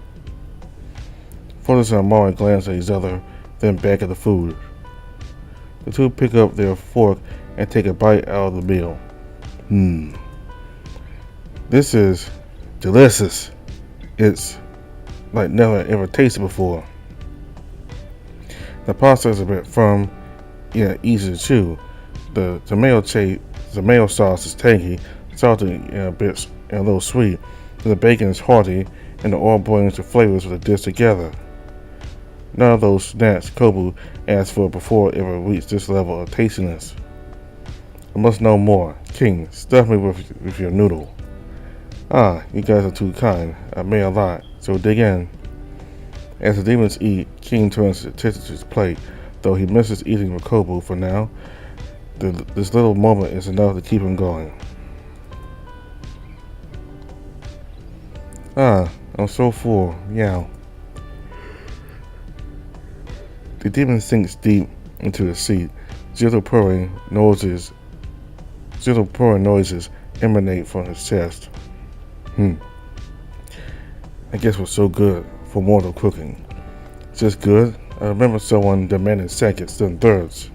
Fortress and Amari glance at each other, then back at the food. The two pick up their fork and take a bite out of the meal. This is delicious. It's like never ever tasted before. The pasta is a bit firm, yet easy to chew. The tomato sauce is tangy, salty and a little sweet. The bacon is hearty, and the oil brings the flavors of the dish together. None of those snacks Kobu asked for before ever reached this level of tastiness. I must know more. King, stuff me with your noodle. Ah, you guys are too kind. I made a lot, so dig in. As the demons eat, King turns his attention to his plate, though he misses eating with Kobu for now. This little moment is enough to keep him going. Ah, I'm so full. Meow. The demon sinks deep into the seat. Gentle purring noises emanate from his chest. I guess we're so good for mortal cooking. Just good? I remember someone demanding seconds, then thirds.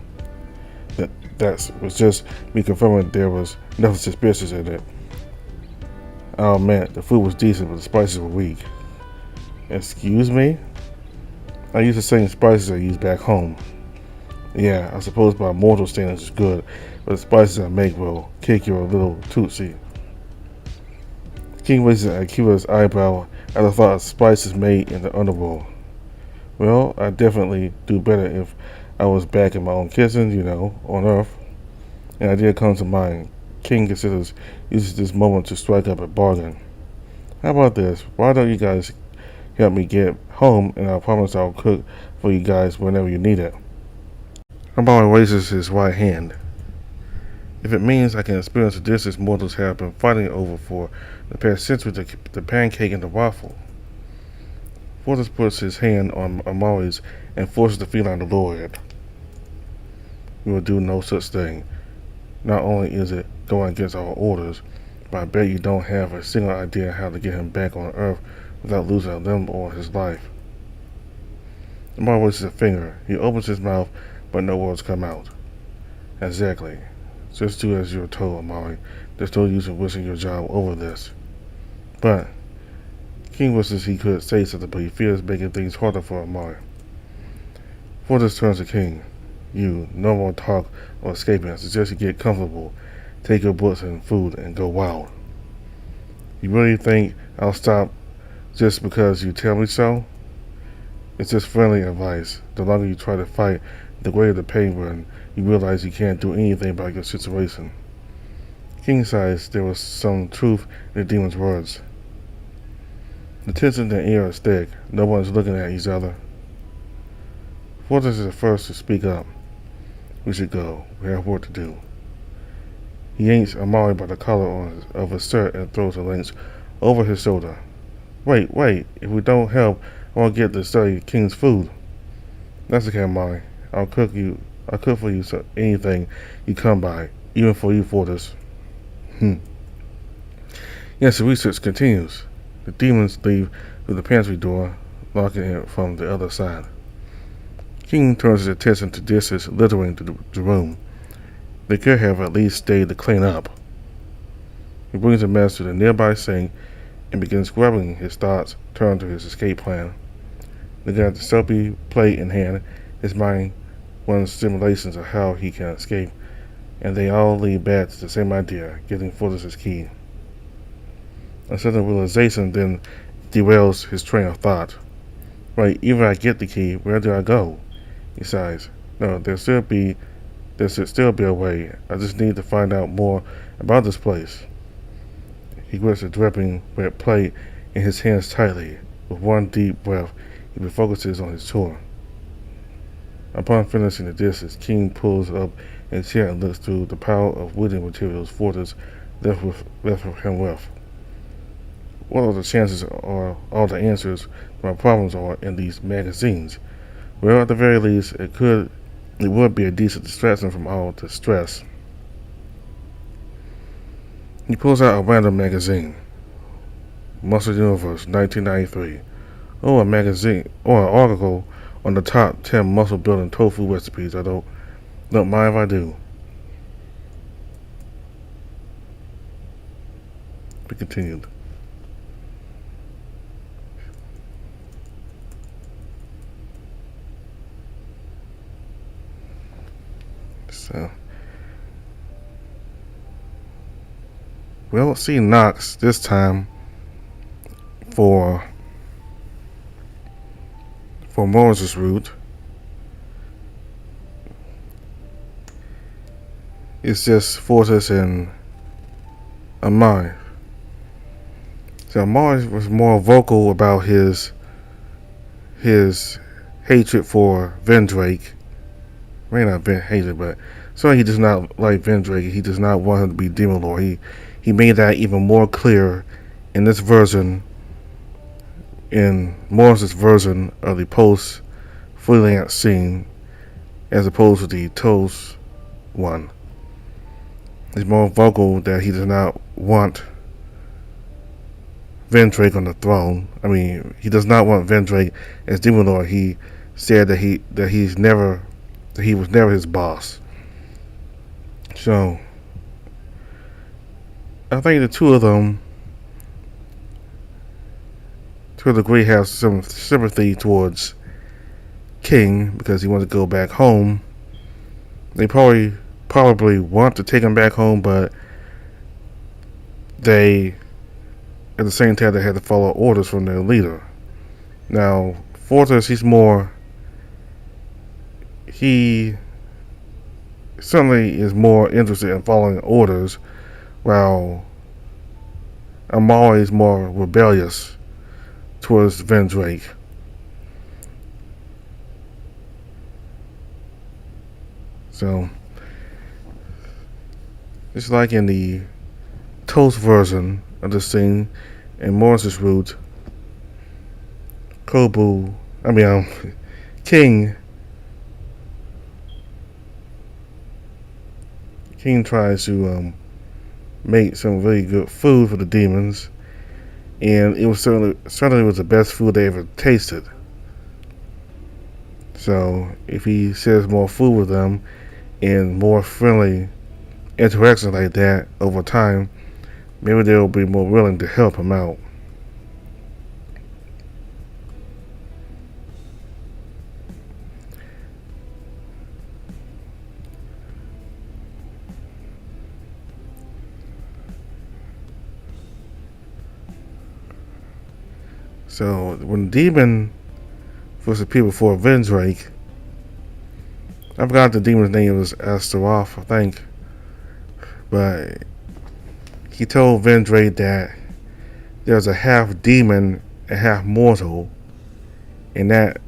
That was just me confirming there was nothing suspicious in it. Oh man, the food was decent, but the spices were weak. Excuse me? I use the same spices I use back home. Yeah, I suppose by mortal standards it's good, but the spices I make will kick your little tootsie. King raises Akira's eyebrow at the thought of spices made in the underworld. Well, I'd definitely do better if I was back in my own kitchen, on Earth. An idea comes to mind. King considers uses this moment to strike up a bargain. How about this? Why don't you guys help me get home, and I promise I'll cook for you guys whenever you need it. Amari raises his right hand. If it means I can experience the distance mortals have been fighting over for the past century, the pancake and the waffle. Fortis puts his hand on Amari's and forces the feline to lower it. We will do no such thing. Not only is it going against our orders, but I bet you don't have a single idea how to get him back on Earth without losing a limb or his life. Amari raises a finger. He opens his mouth, but no words come out. Exactly. Just do as you're told, Amari. There's no use in wasting your job over this. But King wishes he could say something, but he fears making things harder for Amari. Fortis turns to King. You, no more talk or escaping. I suggest you get comfortable, take your books and food, and go wild. You really think I'll stop just because you tell me so? It's just friendly advice. The longer you try to fight, the greater the pain when you realize you can't do anything about your situation. King sighs. There was some truth in the demon's words. The tension in the air is thick. No one is looking at each other. Fortis is the first to speak up. We should go. We have work to do. He yanks Amari by the collar of his shirt and throws the lynx over his shoulder. Wait. If we don't help, I won't get to study King's food. That's okay, Amari. I'll cook for you anything you come by, even for you, Fortis. Yes, the research continues. The demons leave through the pantry door, locking it from the other side. King turns his attention to dishes littering the room. They could have at least stayed to clean up. He brings the mess to the nearby sink and begins scrubbing. His thoughts turn to his escape plan. Looking at the soapy plate in hand, his mind runs simulations of how he can escape, and they all lead back to the same idea, getting Fortis' key. A sudden realization then derails his train of thought. Right, even if I get the key, where do I go? He sighs. No, there should still be a way. I just need to find out more about this place. He grips the dripping wet plate in his hands tightly. With one deep breath, he refocuses on his chore. Upon finishing the dishes, King pulls up in a chair and looks through the pile of wooden materials Fortis left him with. What are the chances or all the answers to my problems are in these magazines? Well, at the very least, it would be a decent distraction from all the stress. He pulls out a random magazine. Muscle Universe, 1993. Oh, a magazine or an article on the top 10 muscle building tofu recipes. I don't mind if I do. Be continued. So, we'll see Knox this time for Moses' route. It's just Fortis and Amari. So Amari was more vocal about his hatred for Vendrake. Maybe not hatred, but so he does not like Vendrake. He does not want him to be Demon Lord. He made that even more clear in this version, in Morris' version of the post-freelance scene, as opposed to the Toast one. He's more vocal that he does not want Vendrake on the throne. I mean, he does not want Vendrake as Demon Lord. He said that he was never his boss. So I think the two of them, to a degree, have some sympathy towards King because he wants to go back home. They probably want to take him back home, but they at the same time they had to follow orders from their leader. Now, Fortress, he certainly is more interested in following orders, while Amari is more rebellious towards Vendrake. So, it's like in the toast version of the scene in Morris's route, King tries to make some really good food for the demons, and it was certainly was the best food they ever tasted. So if he shares more food with them and more friendly interactions like that over time, maybe they'll be more willing to help him out. So when the demon first appeared before Vendrake, I forgot the demon's name was Astaroth, I think, but he told Vendrake that there's a half demon and half mortal, and that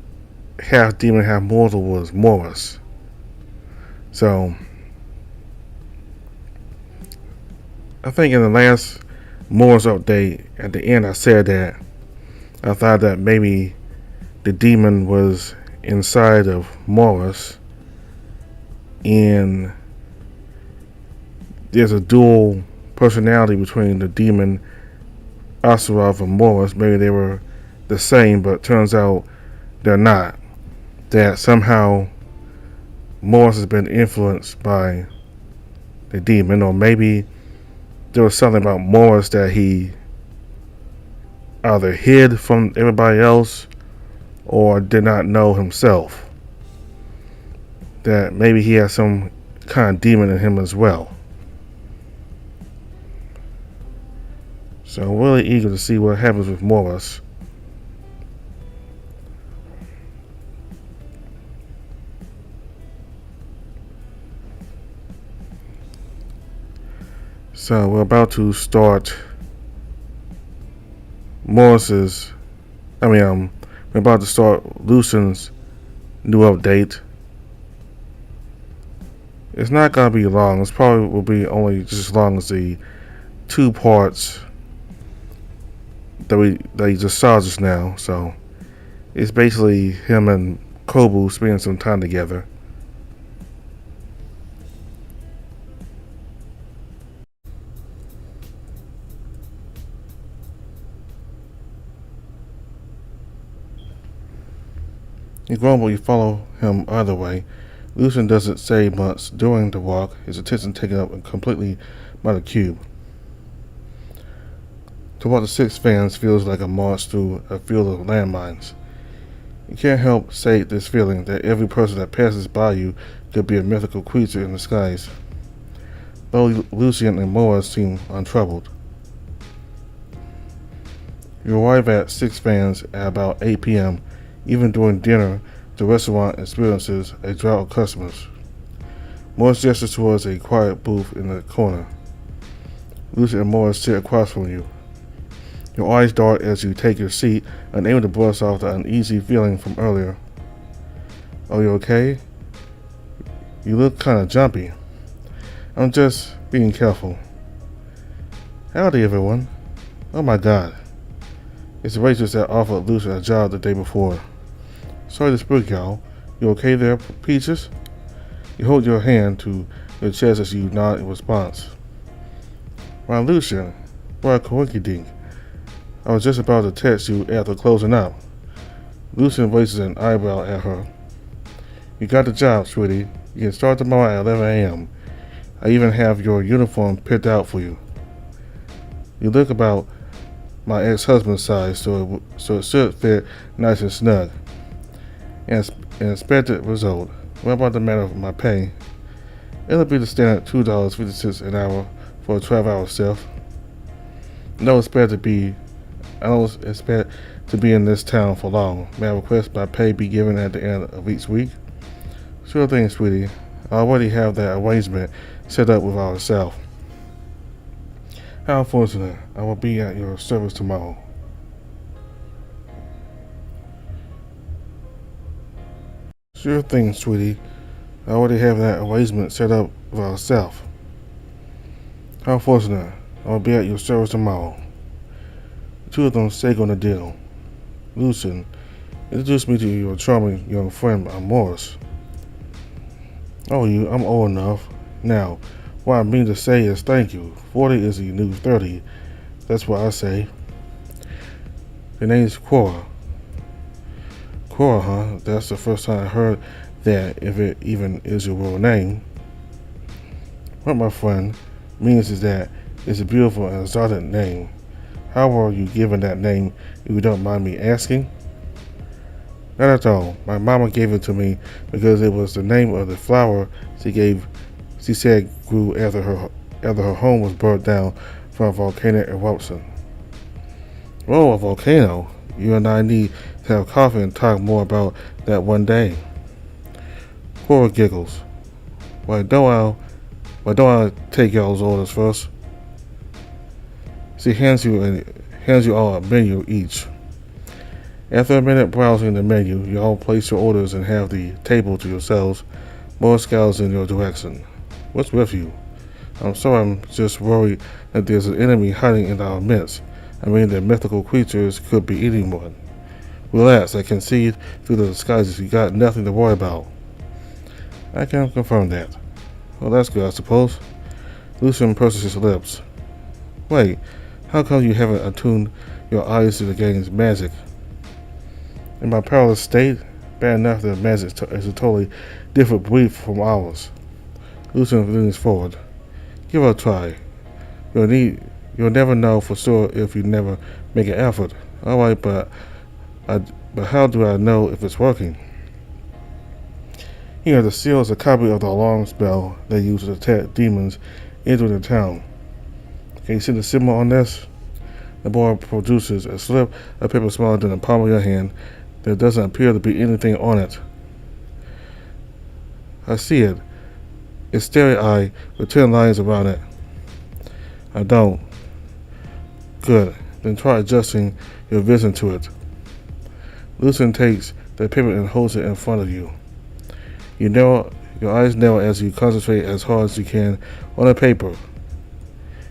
half demon, half mortal was Morris. So I think in the last Morris update at the end I said that I thought that maybe the demon was inside of Morris, and there's a dual personality between the demon Astaroth and Morris. Maybe they were the same, but turns out they're not. That somehow Morris has been influenced by the demon, or maybe there was something about Morris that he either hid from everybody else or did not know himself. That maybe he has some kind of demon in him as well. So I'm really eager to see what happens with Morris. So we're about to start we're about to start Lucian's new update. It's not gonna be long. It's probably will be only just as long as the 2 parts that you just saw just now. So it's basically him and Kobu spending some time together. You grumble, you follow him either way. Lucian doesn't say much during the walk, his attention taken up completely by the cube. To walk the 6 fans feels like a march through a field of landmines. You can't help say this feeling that every person that passes by you could be a mythical creature in the skies. Though Lucian and Morris seem untroubled. You arrive at 6 fans at about 8 p.m. Even during dinner, the restaurant experiences a drought of customers. Morris gestures towards a quiet booth in the corner. Lucian and Morris sit across from you. Your eyes dart as you take your seat, unable to brush off the uneasy feeling from earlier. Are you okay? You look kind of jumpy. I'm just being careful. Howdy, everyone. Oh my god. It's the waitress that offered Lucian a job the day before. Sorry to spook y'all. You okay there, Peaches? You hold your hand to your chest as you nod in response. Why, Lucian, what a coinkydink. I was just about to text you after closing up. Lucian raises an eyebrow at her. You got the job, sweetie. You can start tomorrow at 11 a.m. I even have your uniform picked out for you. You look about my ex-husband's size, so it should fit nice and snug. And expected result. What about the matter of my pay? It'll be the standard $2.50 an hour for a 12-hour shift. I don't expect to be in this town for long. May I request my pay be given at the end of each week? Sure thing, sweetie. I already have that arrangement set up with ourselves. How unfortunate. I will be at your service tomorrow. Sure thing, sweetie. I already have that arrangement set up with ourselves. How unfortunate. I will be at your service tomorrow. The two of them stake on the deal. Lucian, introduce me to your charming young friend, Morris. Oh, I'm old enough. Now, what I mean to say is thank you. 40 is the new 30. That's what I say. The name's Cora. Cora, huh? That's the first time I heard that, if it even is your real name. What my friend means is that it's a beautiful and exotic name. How were you given that name, if you don't mind me asking? Not at all. My mama gave it to me because it was the name of the flower she said grew after her home was burned down from a volcanic eruption. Oh, a volcano. You and I need to have coffee and talk more about that one day. Cora giggles. Why don't I take y'all's orders first? She hands you all a menu each. After a minute browsing the menu, you all place your orders and have the table to yourselves. More scouts in your direction. What's with you? I'm sorry, I'm just worried that there's an enemy hiding in our midst. I mean, the mythical creatures could be anyone. Relax, I can see through the disguises. You got nothing to worry about. I can confirm that. Well, that's good, I suppose. Lucian purses his lips. Wait, how come you haven't attuned your eyes to the game's magic? In my perilous state, bad enough that magic is a totally different breed from ours. Lucian leans forward. Give it a try. You'll never know for sure if you never make an effort. All right, but how do I know if it's working? Here, the seal is a copy of the alarm spell they use to attack demons entering the town. Can you see the symbol on this? The boy produces a slip of paper smaller than the palm of your hand. There doesn't appear to be anything on it. I see it. It's starry-eyed with 10 lines around it. I don't. Good. Then try adjusting your vision to it. Lucian takes the paper and holds it in front of you. Your eyes narrow as you concentrate as hard as you can on the paper.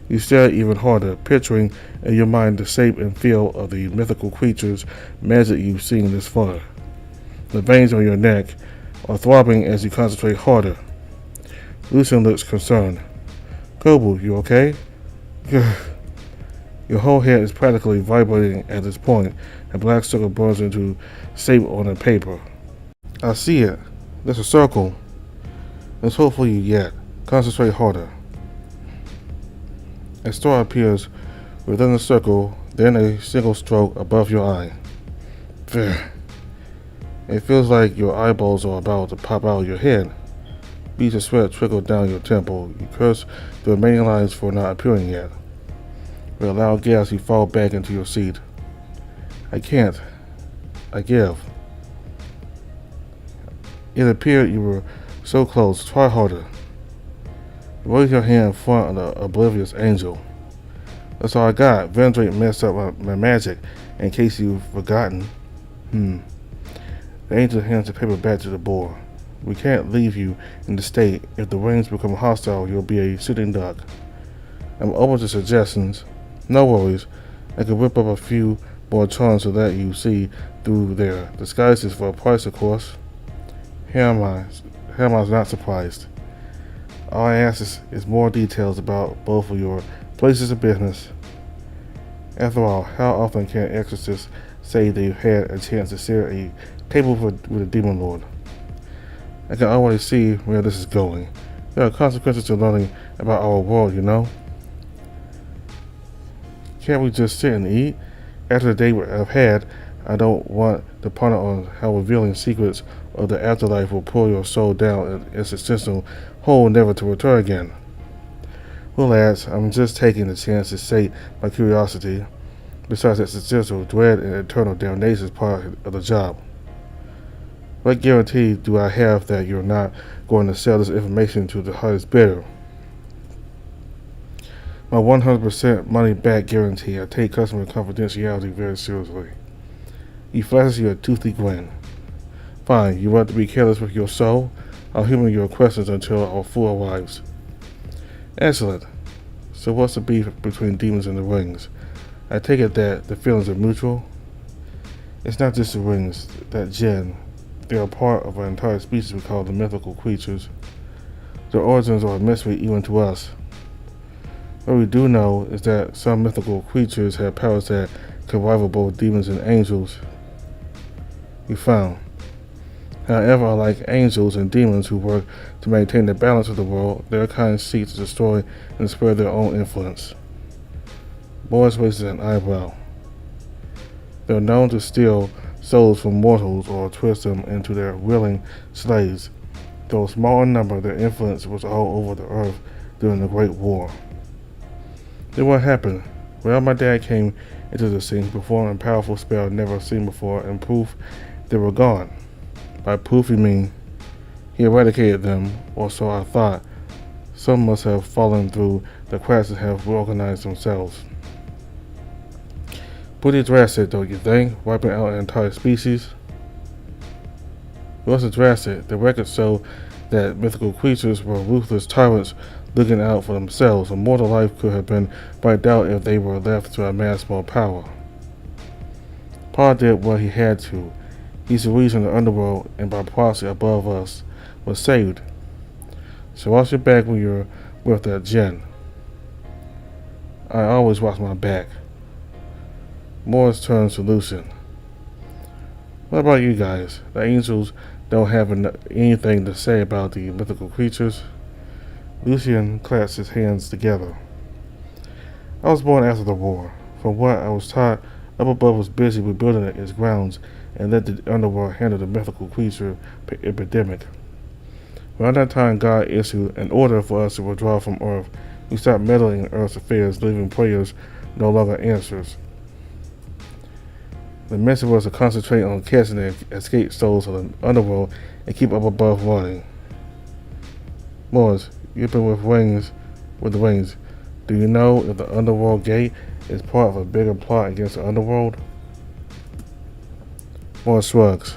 You stare even harder, picturing in your mind the shape and feel of the mythical creature's magic you've seen this far. The veins on your neck are throbbing as you concentrate harder. Lucian looks concerned. Kobu, you okay? Your whole head is practically vibrating at this point. A black circle burns into shape on the paper. I see it. There's a circle. Let's hope for you yet. Concentrate harder. A star appears within the circle, then a single stroke above your eye. It feels like your eyeballs are about to pop out of your head. Beads of sweat trickle down your temple. You curse the remaining lines for not appearing yet. With a loud gasp, you fall back into your seat. I can't. I give. It appeared you were so close. Try harder. You raise your hand in front of the oblivious angel. That's all I got. Vendrate messed up my magic, in case you've forgotten. The angel hands the paper back to the boy. We can't leave you in the state. If the rings become hostile, you'll be a sitting duck. I'm open to suggestions. No worries. I could whip up a few more charms so that you see through their disguises for a price, of course. Here am I not surprised. All I ask is more details about both of your places of business. After all, how often can exorcists say they've had a chance to share a table with a demon lord? I can already see where this is going. There are consequences to learning about our world, you know. Can't we just sit and eat? After the day I've had, I don't want to ponder on how revealing secrets of the afterlife will pull your soul down an existential hole never to return again. Well, lads, I'm just taking the chance to sate my curiosity. Besides, existential dread and eternal damnation is part of the job. What guarantee do I have that you're not going to sell this information to the highest bidder? My 100% money back guarantee. I take customer confidentiality very seriously. He flashes you a toothy grin. Fine, you want to be careless with your soul? I'll humor your questions until our fool arrives. Excellent. So what's the beef between demons and the rings? I take it that the feelings are mutual? It's not just the rings, that jinn. They are part of an entire species we call the mythical creatures. Their origins are a mystery even to us. What we do know is that some mythical creatures have powers that can rival both demons and angels. We found. However, like angels and demons who work to maintain the balance of the world, their kind seek to destroy and spread their own influence. Boris raises an eyebrow. They are known to steal souls from mortals or twist them into their willing slaves. Though small in number, their influence was all over the earth during the Great War. Then what happened? Well, my dad came into the scene, performed a powerful spell never seen before, and poof, they were gone. By poof, you mean he eradicated them, or so I thought. Some must have fallen through the cracks and have reorganized themselves. Pretty drastic, don't you think? Wiping out an entire species? It wasn't drastic. The records show that mythical creatures were ruthless tyrants looking out for themselves. A mortal life could have been wiped out if they were left to amass more power. Pa did what he had to. He's the reason the underworld, and by proxy above us, was saved. So watch your back when you're with that jinn. I always watch my back. Morris turns to Lucian. What about you guys? The angels don't have anything to say about the mythical creatures? Lucian clasped his hands together. I was born after the war. From what I was taught, up above was busy rebuilding its grounds and let the underworld handle the mythical creature epidemic. Around that time, God issued an order for us to withdraw from Earth. We stopped meddling in Earth's affairs, leaving prayers no longer answers. The message was to concentrate on catching the escaped souls of the underworld and keep up above running. Morris, you've been with the wings. Do you know if the underworld gate is part of a bigger plot against the underworld? Morris shrugs.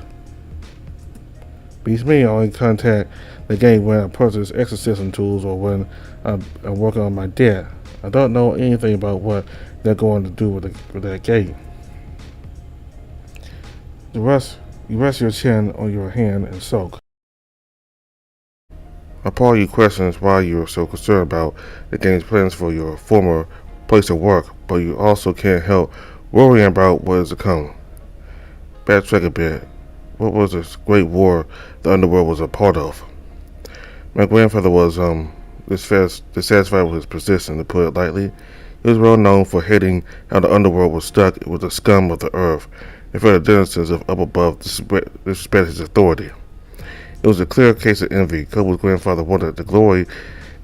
Beats me. I only contact the gate when I purchase exorcism tools or when I'm working on my debt. I don't know anything about what they're going to do with that gate. You rest your chin on your hand and soak. I pause you questions why you are so concerned about the game's plans for your former place of work, but you also can't help worrying about what is to come. Backtrack a bit. What was this great war the underworld was a part of? My grandfather was dissatisfied with his position, to put it lightly. He was well known for hating how the underworld was stuck with the scum of the earth, and for the denizens of up above disrespect his authority. It was a clear case of envy. Cobra's grandfather wanted the glory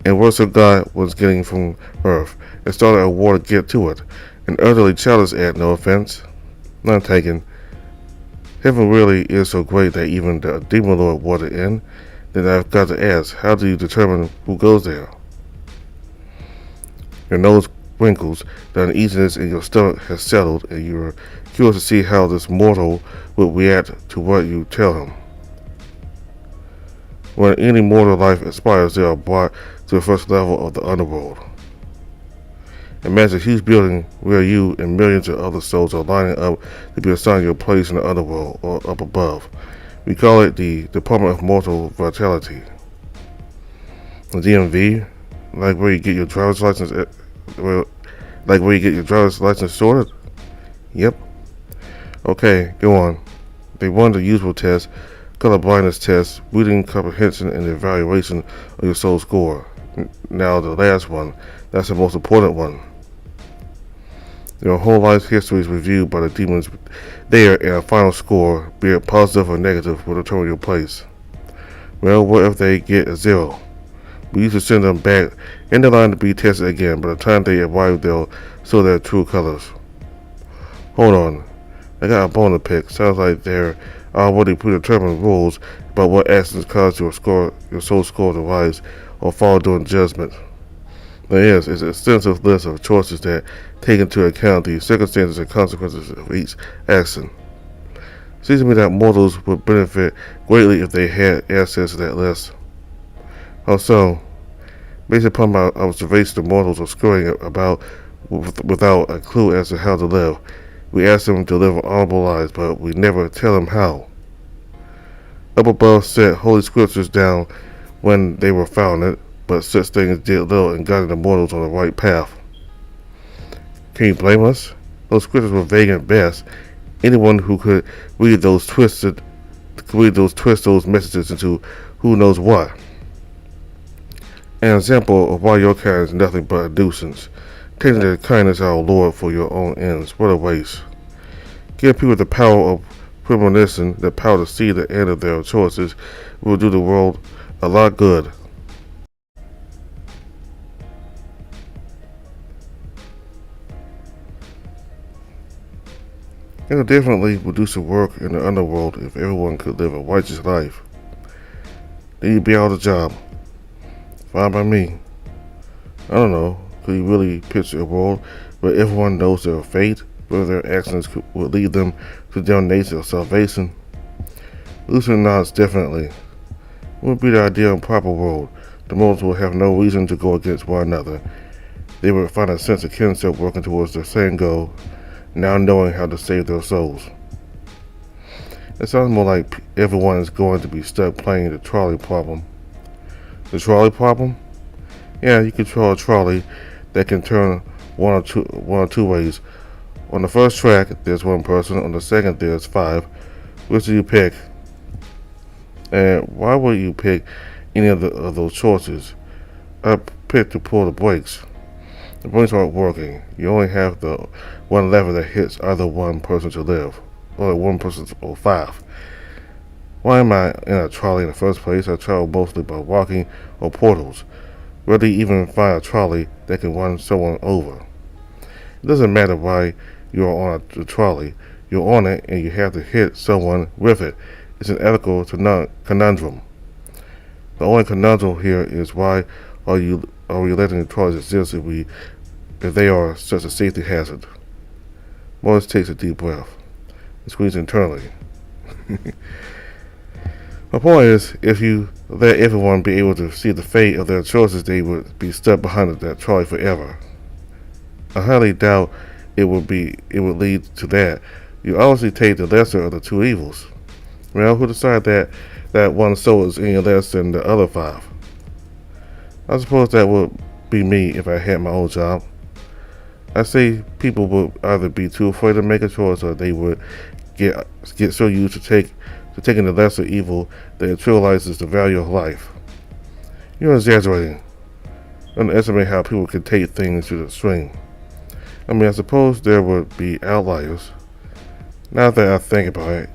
and worship God was getting from earth, and started a war to get to it. An utterly childish act, no offense. None taken. Heaven really is so great that even the demon lord wanted in. Then I've got to ask, how do you determine who goes there? Your nose wrinkles, the uneasiness in your stomach has settled, and you're curious to see how this mortal will react to what you tell him. When any mortal life expires, they are brought to the first level of the underworld. Imagine a huge building where you and millions of other souls are lining up to be assigned your place in the underworld or up above. We call it the Department of Mortal Vitality. The DMV, like where you get your driver's license, sorted? Yep. Okay, go on. They run the usual test, color blindness test, reading comprehension, and the evaluation of your soul score. Now the last one, that's the most important one. Your whole life's history is reviewed by the demons there, and a final score, be it positive or negative, will determine your place. Well, what if they get a 0? We used to send them back in the line to be tested again. By the time they arrive, they'll show their true colors. Hold on, I got a bone to pick. Sounds like there are already predetermined rules about what actions cause your soul score to rise or fall during judgment. There is an extensive list of choices that take into account the circumstances and consequences of each action. It seems to me that mortals would benefit greatly if they had access to that list. Also, based upon my observation of mortals are scurrying about without a clue as to how to live, we ask them to live honorable lives, but we never tell them how. Up above set holy scriptures down when they were founded, but such things did little in guiding the mortals on the right path. Can you blame us? Those scriptures were vague at best. Anyone who could read those twist those messages into who knows what. An example of why your kind is nothing but a nuisance. Taking the kindness of our Lord for your own ends. What a waste. Give people the power of premonition, the power to see the end of their choices, will do the world a lot good. It would definitely reduce the work in the underworld if everyone could live a righteous life. Then you'd be out of the job. Fine by me. I don't know, could you really picture a world where everyone knows their fate, whether their actions would lead them to damnation or salvation? Lucian nods definitely. It would be the ideal and proper world. The mortals would have no reason to go against one another. They would find a sense of kinship working towards the same goal, now knowing how to save their souls. It sounds more like everyone is going to be stuck playing the trolley problem. The trolley problem? Yeah, you control a trolley that can turn one or two ways. On the first track, there's one person. On the second, there's 5. Which do you pick? And why would you pick any of those choices? I picked to pull the brakes. The brakes aren't working. You only have the one lever that hits either one person to live. Or one person or 5. Why am I in a trolley in the first place? I travel mostly by walking or portals. Rarely even find a trolley that can run someone over. It doesn't matter why you're on a trolley. You're on it and you have to hit someone with it. It's an ethical conundrum. The only conundrum here is why are we letting the trolleys exist if they are such a safety hazard? Morris takes a deep breath and squeezes internally. My point is, if you let everyone be able to see the fate of their choices, they would be stuck behind that trolley forever. I highly doubt it would lead to that. You obviously take the lesser of the two evils. Well, who decided that one soul is any less than the other 5? I suppose that would be me if I had my own job. I say people would either be too afraid to make a choice, or they would get so used to taking the lesser evil that it trivializes the value of life. You're exaggerating. Underestimate how people can take things to the extreme. I mean, I suppose there would be outliers. Now that I think about it,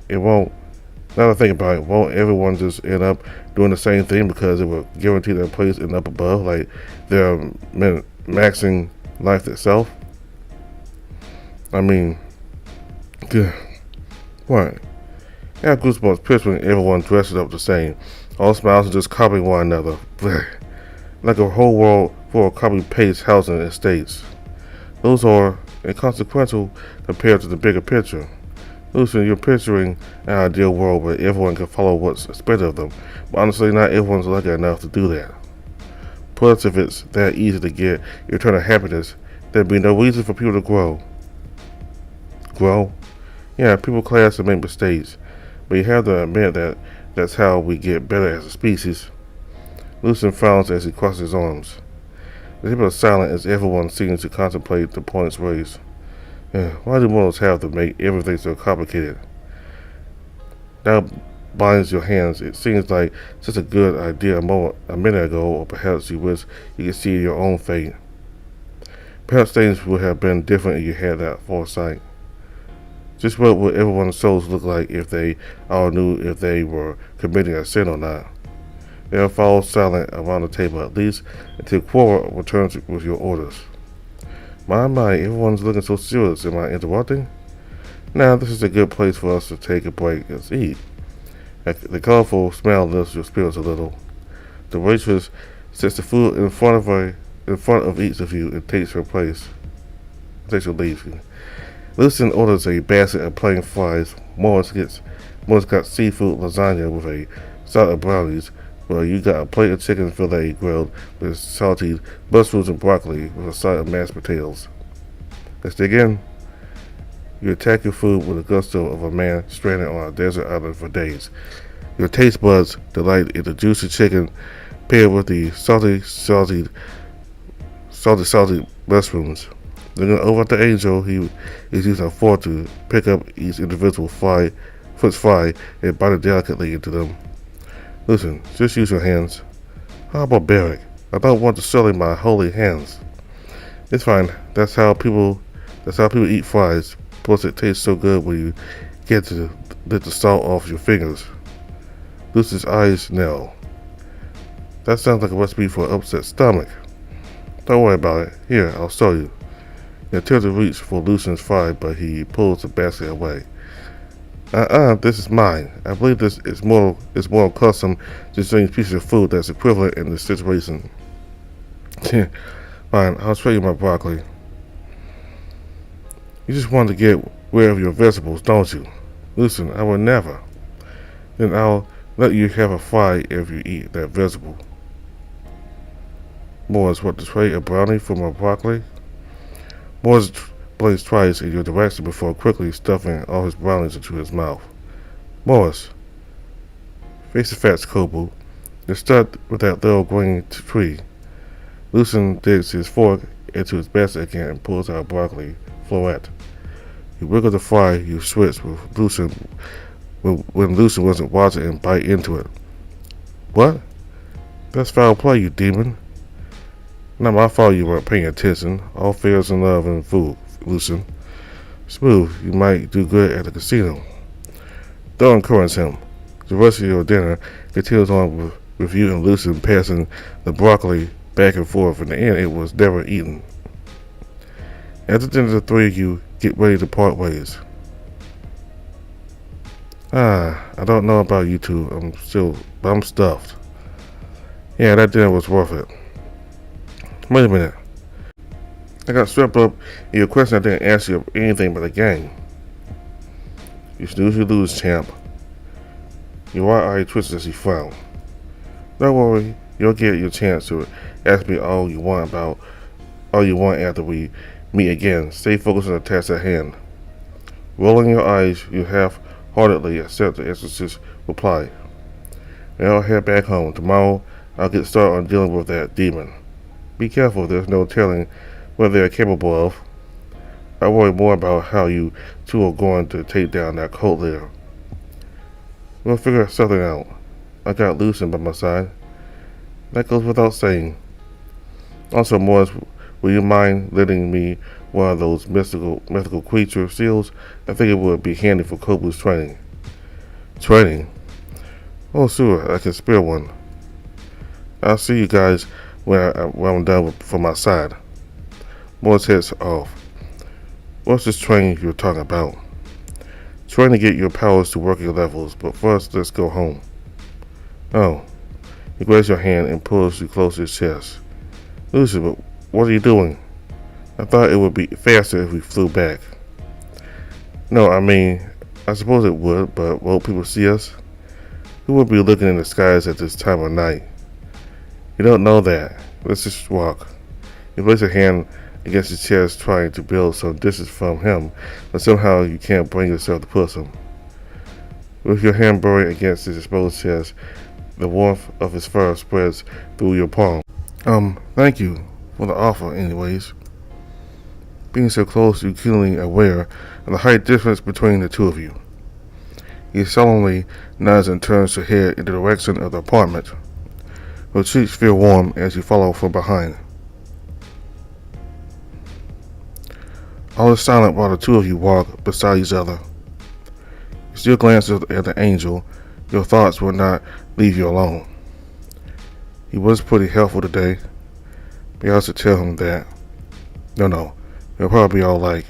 won't everyone just end up doing the same thing because it will guarantee their place in up above, like they're maxing life itself? I mean, what? I have goosebumps picturing everyone dressed up the same, all smiles and just copying one another. Like a whole world full of copy-paste housing estates. Those are inconsequential compared to the bigger picture. Lucian, you're picturing an ideal world where everyone can follow what's expected of them, but honestly, not everyone's lucky enough to do that. Plus, if it's that easy to get eternal happiness, there'd be no reason for people to grow. Grow? Yeah, people clash and make mistakes, but you have to admit that that's how we get better as a species. Lucian frowns as he crosses his arms. The people are silent as everyone seems to contemplate the points raised. Why do mortals have to make everything so complicated? Now binds your hands. It seems like such a good idea a minute ago, or perhaps you wish you could see your own fate. Perhaps things would have been different if you had that foresight. Just what would everyone's souls look like if they all knew if they were committing a sin or not? They'll fall silent around the table, at least until Quora returns with your orders. My, everyone's looking so serious. Am I interrupting? Now, this is a good place for us to take a break. Let's eat. The colorful smell lifts your spirits a little. The waitress sets the food in front of each of you and takes her place. Takes her leave. Lucian orders a basket of plain fries. Morris got seafood lasagna with a side of brownies. Well, you got a plate of chicken fillet grilled with salty mushrooms and broccoli with a side of mashed potatoes. Let's dig in. You attack your food with the gusto of a man stranded on a desert island for days. Your taste buds delight in the juicy chicken paired with the salty mushrooms. Looking over at the angel, he is using a fork to pick up each individual French fry and bite it delicately into them. Listen, just use your hands. How barbaric. I don't want to sully my holy hands. It's fine. That's how people eat fries. Plus it tastes so good when you get to let the salt off your fingers. Lucian's eyes narrow. That sounds like a recipe for an upset stomach. Don't worry about it. Here, I'll show you. He attempts to reach for Lucian's fry, but he pulls the basket away. This is mine. I believe this is more custom to strange pieces of food that's equivalent in this situation. Fine, I'll show you my broccoli. You just want to get rid of your vegetables, don't you? Listen, I will never. Then I'll let you have a fry if you eat that vegetable. Morris, what, the tray of brownie for my broccoli? Morris blinks twice in your direction before quickly stuffing all his brownies into his mouth. Morris, face the facts, Kobu. You're stuck with that little green tree. Lucian digs his fork into his basket again and pulls out a broccoli floret. You wiggle the fry you switched with Lucian when Lucian wasn't watching and bite into it. What? That's foul play, you demon. Not my fault you weren't paying attention. All fair is in love and food, Lucian. Smooth, you might do good at the casino. Don't encourage him. The rest of your dinner continues on with you and Lucian passing the broccoli back and forth. In the end, it was never eaten. After dinner, the three of you get ready to part ways. I don't know about you two. I'm stuffed. Yeah, that dinner was worth it. Wait a minute. I got swept up in your question. I didn't ask you anything but the game. You snooze, you lose, champ. Your right eye twists as you frown. Don't worry, you'll get your chance to ask me all you want after we meet again. Stay focused on the task at hand. Rolling your eyes, you half-heartedly accept the exorcist's reply. Now I'll head back home. Tomorrow, I'll get started on dealing with that demon. Be careful, there's no telling what they are capable of. I worry more about how you two are going to take down that cult leader. We'll figure something out. I got Lucian by my side. That goes without saying. Also, Morris, will you mind lending me one of those mythical creature seals? I think it would be handy for Kobu's training. Training? Oh, sure, I can spare one. I'll see you guys when I'm done from my side. Morris heads off. What's this training you're talking about? Trying to get your powers to working levels, but first let's go home. Oh. He grabs your hand and pulls you close to his chest. Lucian, but what are you doing? I thought it would be faster if we flew back. No, I suppose it would, but won't people see us? Who would be looking in the skies at this time of night? You don't know that. Let's just walk. You place your hand against his chest, trying to build some distance from him, but somehow you can't bring yourself to push him. With your hand buried against his exposed chest, the warmth of his fur spreads through your palm. Thank you for the offer, anyways. Being so close, you're keenly aware of the height difference between the two of you. He solemnly nods and turns to head in the direction of the apartment. Her cheeks feel warm as you follow from behind. All is silent while the two of you walk beside each other. You still glance at the angel. Your thoughts will not leave you alone. He was pretty helpful today. But you also tell him that. No, he'll probably be all like,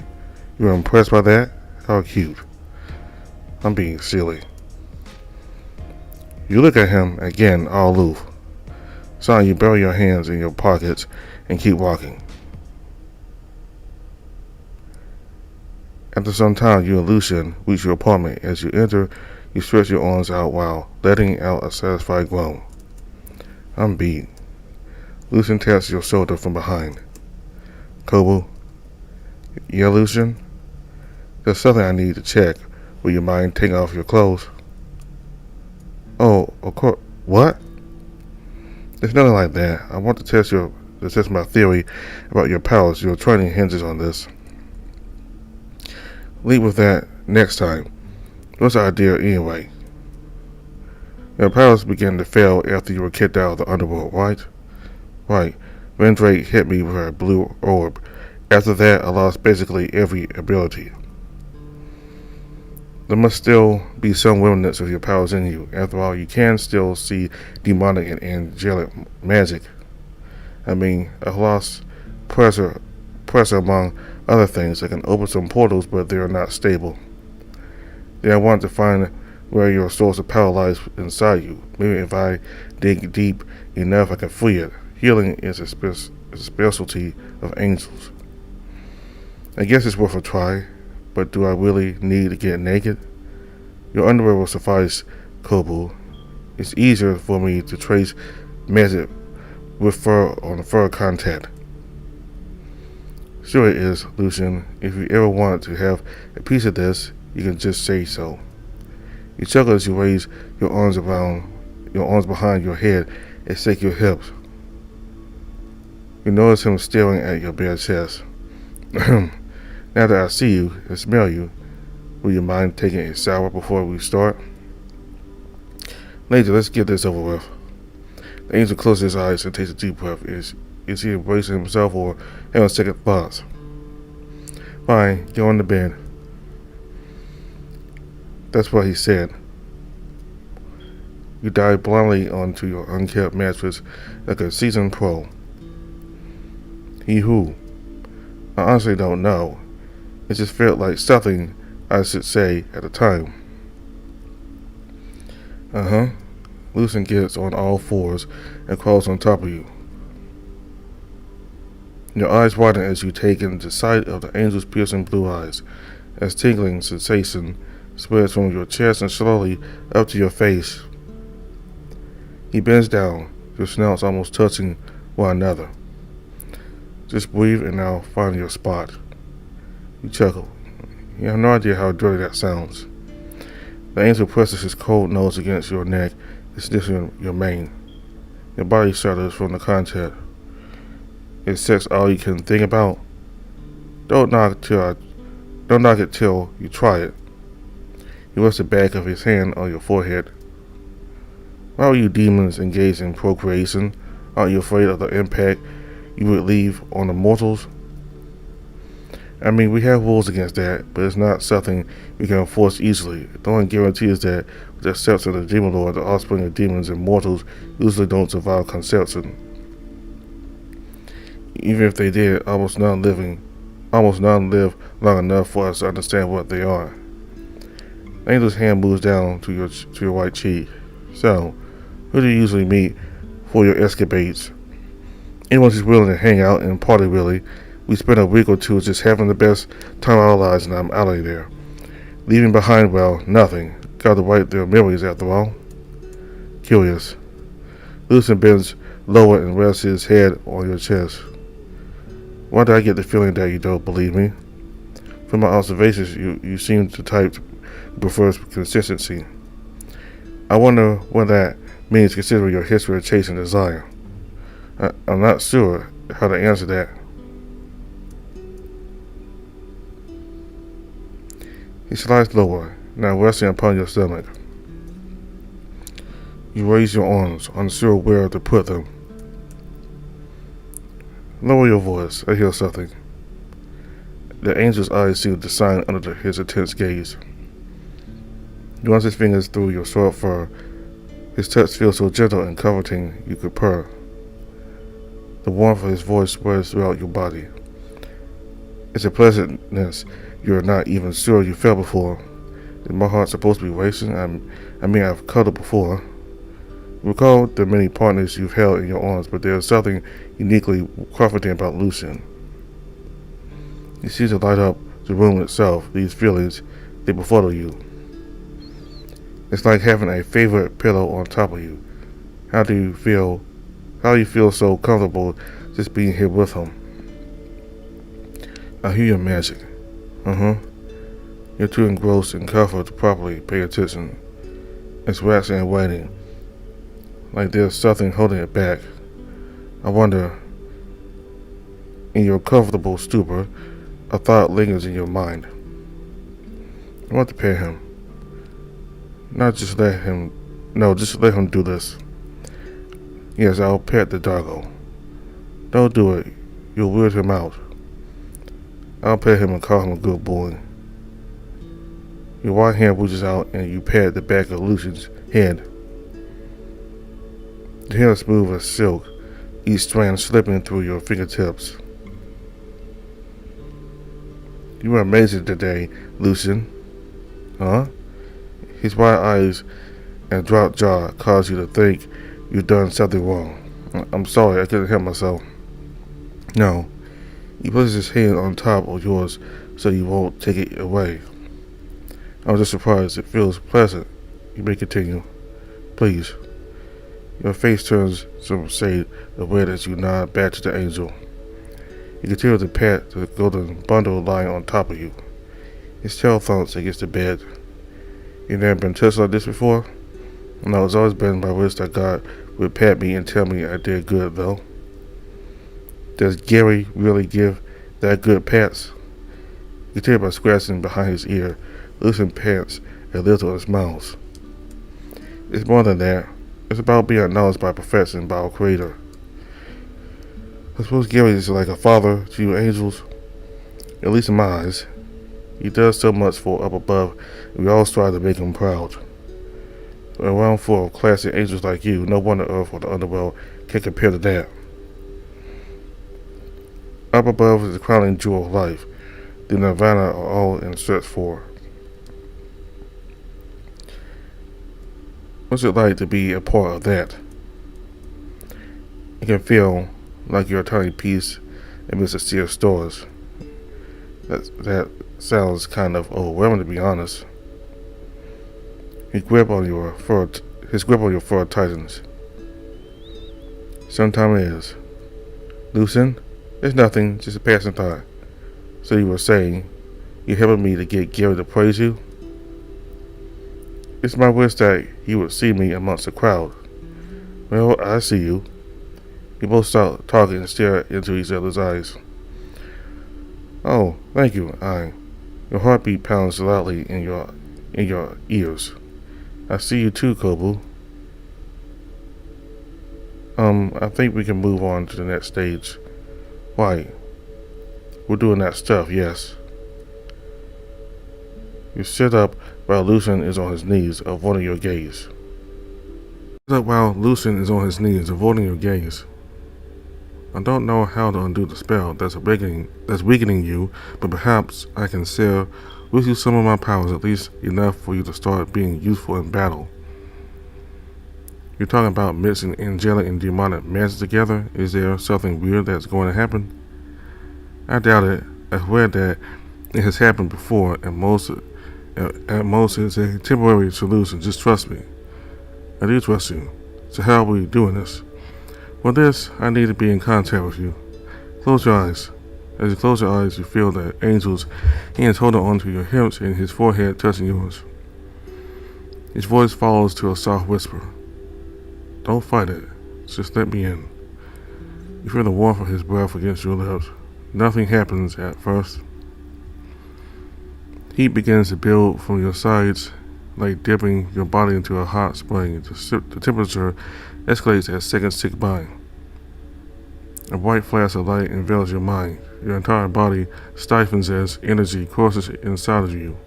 "You were impressed by that? How cute." I'm being silly. You look at him again, all aloof. So you bury your hands in your pockets and keep walking. After some time, you and Lucian reach your apartment. As you enter, you stretch your arms out while letting out a satisfied groan. I'm beat. Lucian taps your shoulder from behind. Kobu? Yeah, Lucian? There's something I need to check. Will you mind taking off your clothes? Oh, of course. What? There's nothing like that. I want to test my theory about your powers. Your training hinges on this. Lead with that next time. What's the idea anyway? Your powers began to fail after you were kicked out of the underworld, right? Right. Vendrake hit me with her blue orb. After that, I lost basically every ability. There must still be some remnants of your powers in you. After all, you can still see demonic and angelic magic. I mean, I've lost pressure among other things. I can open some portals, but they are not stable. Then I want to find where your source of power lies inside you. Maybe if I dig deep enough, I can free it. Healing is a specialty of angels. I guess it's worth a try, but do I really need to get naked? Your underwear will suffice, Kobu. It's easier for me to trace magic with fur contact. Sure it is, Lucian. If you ever want to have a piece of this, you can just say so. You chuckle as you raise your arms behind your head and shake your hips. You notice him staring at your bare chest. Now that I see you and smell you, will you mind taking a shower before we start? Later, let's get this over with. The angel closes his eyes and takes a deep breath. Is he embracing himself or having second thoughts? Fine, get on the bed. That's what he said. You dive blindly onto your unkept mattress like a seasoned pro. He who? I honestly don't know. It just felt like something I should say at the time. Lucian gets on all fours and crawls on top of you. Your eyes widen as you take in the sight of the angel's piercing blue eyes, as tingling sensation spreads from your chest and slowly up to your face. He bends down, your snouts almost touching one another. Just breathe and now find your spot. You chuckle. You have no idea how dirty that sounds. The angel presses his cold nose against your neck and sniffs your mane. Your body shudders from the contact. Is sex all you can think about? Don't knock it till you try it. He rests the back of his hand on your forehead. Why are you demons engaged in procreation? Aren't you afraid of the impact you would leave on the mortals? I mean, we have rules against that, but it's not something we can enforce easily. The only guarantee is that, with the exception of the demon lord, the offspring of demons and mortals usually don't survive conception. Even if they did, almost none live long enough for us to understand what they are. The angel's hand moves down to your white cheek. So, who do you usually meet for your escapades? Anyone who's willing to hang out and party, really. We spend a week or two just having the best time of our lives, and I'm out of there. Leaving behind, well, nothing. Got to write their memories after all. Curious. Lucian bends lower and rests his head on your chest. Why do I get the feeling that you don't believe me? From my observations, you seem the type who prefers consistency. I wonder what that means considering your history of chasing desire. I'm not sure how to answer that. He slides lower. now resting upon your stomach. You raise your arms, unsure where to put them. Lower your voice. I hear something. The angel's eyes seem to shine under his intense gaze. He runs his fingers through your short fur. His touch feels so gentle and comforting you could purr. The warmth of his voice spreads throughout your body. It's a pleasantness you're not even sure you felt before. Is my heart supposed to be racing? I mean, I've cuddled before. Recall the many partners you've held in your arms, but there's something uniquely comforting about Lucian. He seems to light up the room itself. These feelings, they befuddle you. It's like having a favorite pillow on top of you. How do you feel so comfortable just being here with him? I hear your magic. You're too engrossed in comfort to properly pay attention. It's waxing and waning, like there's something holding it back. I wonder, in your comfortable stupor, a thought lingers in your mind. I want to pay him. Just let him do this. Yes, I'll pet the doggo. Don't do it. You'll weird him out. I'll pet him and call him a good boy. Your right hand reaches out and you pat the back of Lucian's head. The hair is smooth as silk, each strand slipping through your fingertips. You are amazing today, Lucian. Huh? His wide eyes and dropped jaw cause you to think you've done something wrong. I'm sorry, I couldn't help myself. No. He puts his hand on top of yours so you won't take it away. I was just surprised. It feels pleasant. You may continue. Please. Your face turns some shade of red as you nod back to the angel. You continue to pat the golden bundle lying on top of you. His tail thumps against the bed. You've never been touched like this before? No, it's always been my wish that God would pat me and tell me I did good, though. Does Gary really give that good pats? You continue by scratching behind his ear. Lucian pants a little and smiles. It's more than that. It's about being acknowledged by profession by our Creator. I suppose Gary is like a father to you angels, at least in my eyes. He does so much for up above, and we all strive to make him proud. A realm full of classic angels like you, no wonder Earth or the underworld can compare to that. Up above is the crowning jewel of life, the nirvana are all in search for. What's it like to be a part of that? You can feel like you're a tiny piece amidst a sea of stars. That sounds kind of overwhelming, to be honest. His grip on your fur tightens. Sometime it is. Lucian, it's nothing, just a passing thought. So you were saying, you're helping me to get Gary to praise you? It's my wish that he would see me amongst the crowd. Well, I see you. You both start talking and stare into each other's eyes. Oh, thank you, Your heartbeat pounds loudly in your ears. I see you too, Kobu. I think we can move on to the next stage. Why? We're doing that stuff, yes. You sit up while Lucian is on his knees, avoiding your gaze. I don't know how to undo the spell that's weakening you, but perhaps I can share with you some of my powers, at least enough for you to start being useful in battle. You're talking about mixing angelic and demonic magic together? Is there something weird that's going to happen? I doubt it. I've read that it has happened before, and at most it's a temporary solution. Just trust me. I do trust you. So how are we doing this? For this, I need to be in contact with you. Close your eyes. As you close your eyes, you feel the angel's hands holding onto your hips and his forehead touching yours. His voice falls to a soft whisper. Don't fight it. Just let me in. You feel the warmth of his breath against your lips. Nothing happens at first. Heat begins to build from your sides, like dipping your body into a hot spring. The temperature escalates as seconds tick by. A bright flash of light envelops your mind. Your entire body stifles as energy courses inside of you.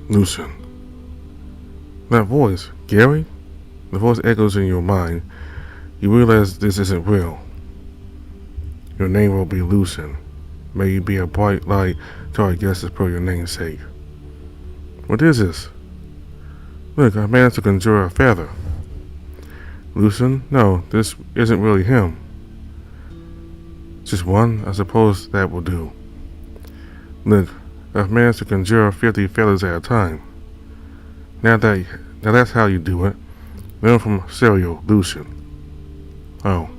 Lucian. That voice, Gary? The voice echoes in your mind. You realize this isn't real. Your name will be Lucian. May you be a bright light to our guests per your namesake. What is this? Look, I managed to conjure a feather. Lucian? No, this isn't really him. Just one? I suppose that will do. Look, I've managed to conjure 50 feathers at a time. Now that's how you do it. Learn from Serial, Lucian. Oh.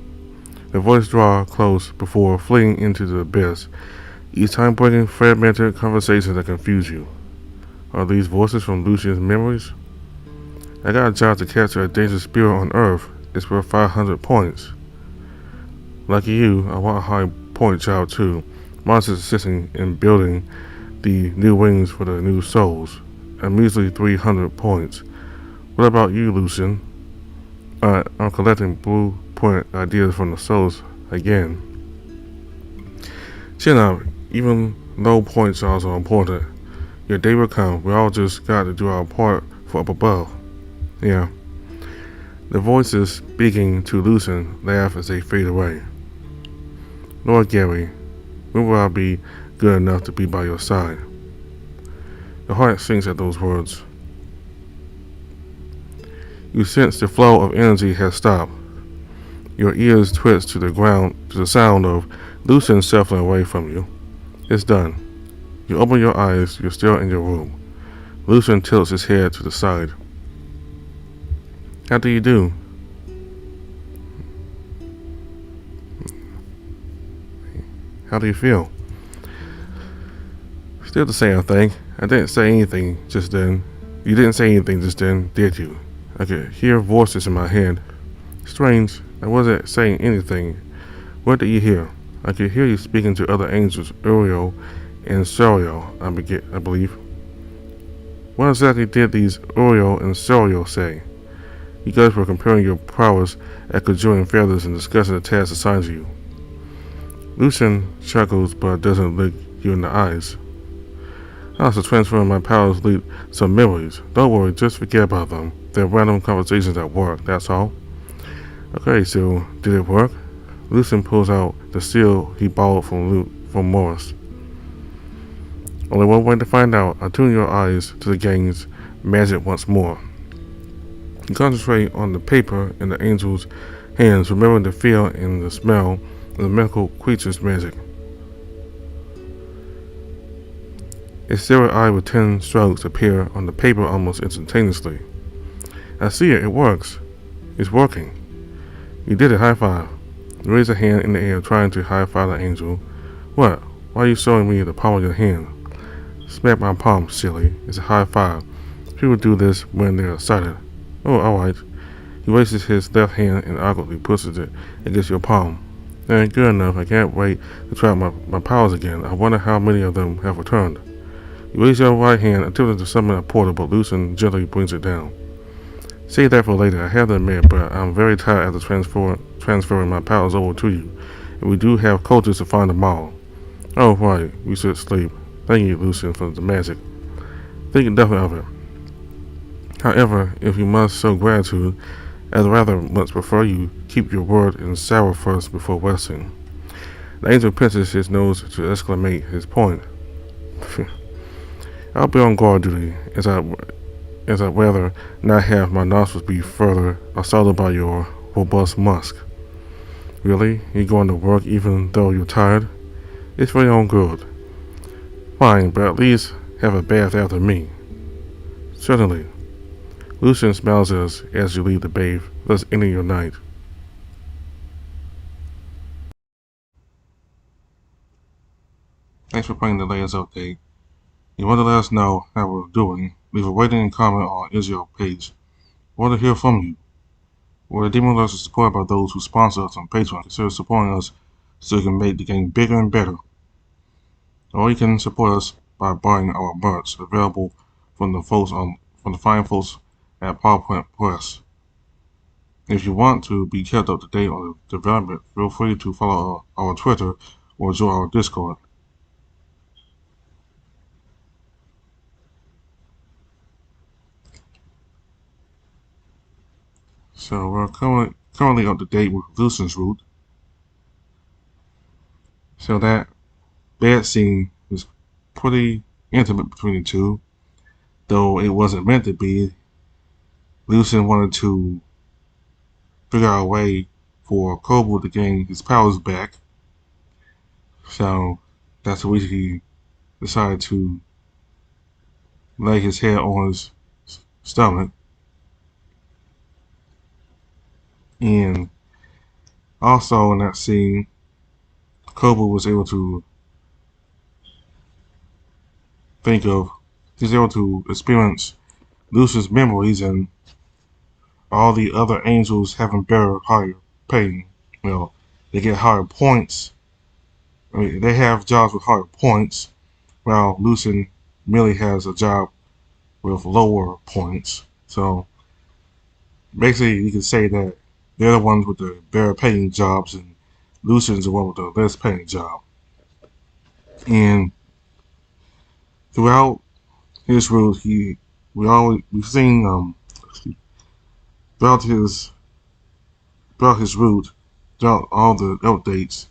The voice draws close before fleeing into the abyss, each time breaking fragmented conversations that confuse you. Are these voices from Lucian's memories? I got a job to capture a dangerous spirit on Earth. It's worth 500 points. Like you, I want a high point job too. Monsters assisting in building the new wings for the new souls. A measly 300 points. What about you, Lucian? I'm collecting blueprint ideas from the souls again. Chin up. Even low point jobs are important. Your day will come. We all just got to do our part for up above. Yeah. The voices speaking to Lucian laugh as they fade away. Lord Gary, when will I be good enough to be by your side? Your heart sinks at those words. You sense the flow of energy has stopped. Your ears twitch to the sound of Lucian shuffling away from you. It's done. You open your eyes, you're still in your room. Lucian tilts his head to the side. How do you do? How do you feel? Still the same, I think. I didn't say anything just then. You didn't say anything just then, did you? I could hear voices in my head. Strange, I wasn't saying anything. What did you hear? I could hear you speaking to other angels, Uriel and Suriel, I believe. What exactly did these Uriel and Suriel say? You guys were comparing your prowess at conjuring feathers and discussing the tasks assigned to you. Lucian chuckles but doesn't look you in the eyes. I also transferring my powers lead some memories. Don't worry, just forget about them. They're random conversations at work, that's all. Okay, so did it work? Lucian pulls out the seal he borrowed from Morris. Only one way to find out. Attune your eyes to the gang's magic once more. You concentrate on the paper in the angel's hands, remembering the feel and the smell of the medical creature's magic. A silver eye with 10 strokes appear on the paper almost instantaneously. I see it, it works. It's working. You did it, high five. You raise a hand in the air trying to high five the angel. What? Why are you showing me the palm of your hand? Smack my palm, silly. It's a high five. People do this when they're excited. Oh, alright. He raises his left hand and awkwardly pushes it against your palm. And good enough, I can't wait to try my powers again. I wonder how many of them have returned. You raise your right hand, attempting to summon a portal, but Lucian gently brings it down. Save that for later, I have to admit, but I'm very tired after transferring my powers over to you. And we do have coaches to find them all. Oh, right, we should sleep. Thank you, Lucian, for the magic. Think nothing of it. However, if you must show gratitude, I'd rather much prefer you keep your word and shower first before resting. The angel pinches his nose to exclamate his point. I'll be on guard duty, as I'd rather not have my nostrils be further assaulted by your robust musk. Really? You're going to work even though you're tired? It's for your own good. Fine, but at least have a bath after me. Certainly. Lucian smiles as you leave the bathe, thus ending your night. Thanks for playing the latest update. If you want to let us know how we're doing, leave a rating and comment on Israel page. We want to hear from you. We're Demon Lurks is supported by those who sponsor us on Patreon. Consider supporting us so we can make the game bigger and better. or you can support us by buying our merch available from the fine folks at PowerPoint Press. If you want to be kept up to date on the development, feel free to follow our Twitter or join our Discord. So we're currently up to date with Lucian's route. So that bed scene is pretty intimate between the two, though it wasn't meant to be. Lucian wanted to figure out a way for Kobu to gain his powers back. So that's the reason he decided to lay his head on his stomach. And also in that scene, Kobu was able to he's able to experience Lucian's memories and all the other angels having better higher pay. They get higher points. I mean, they have jobs with higher points, while Lucian merely has a job with lower points. So basically, you can say that they're the ones with the better paying jobs, and Lucian's the one with the less paying job. And throughout his route, we've seen throughout his route, throughout all the updates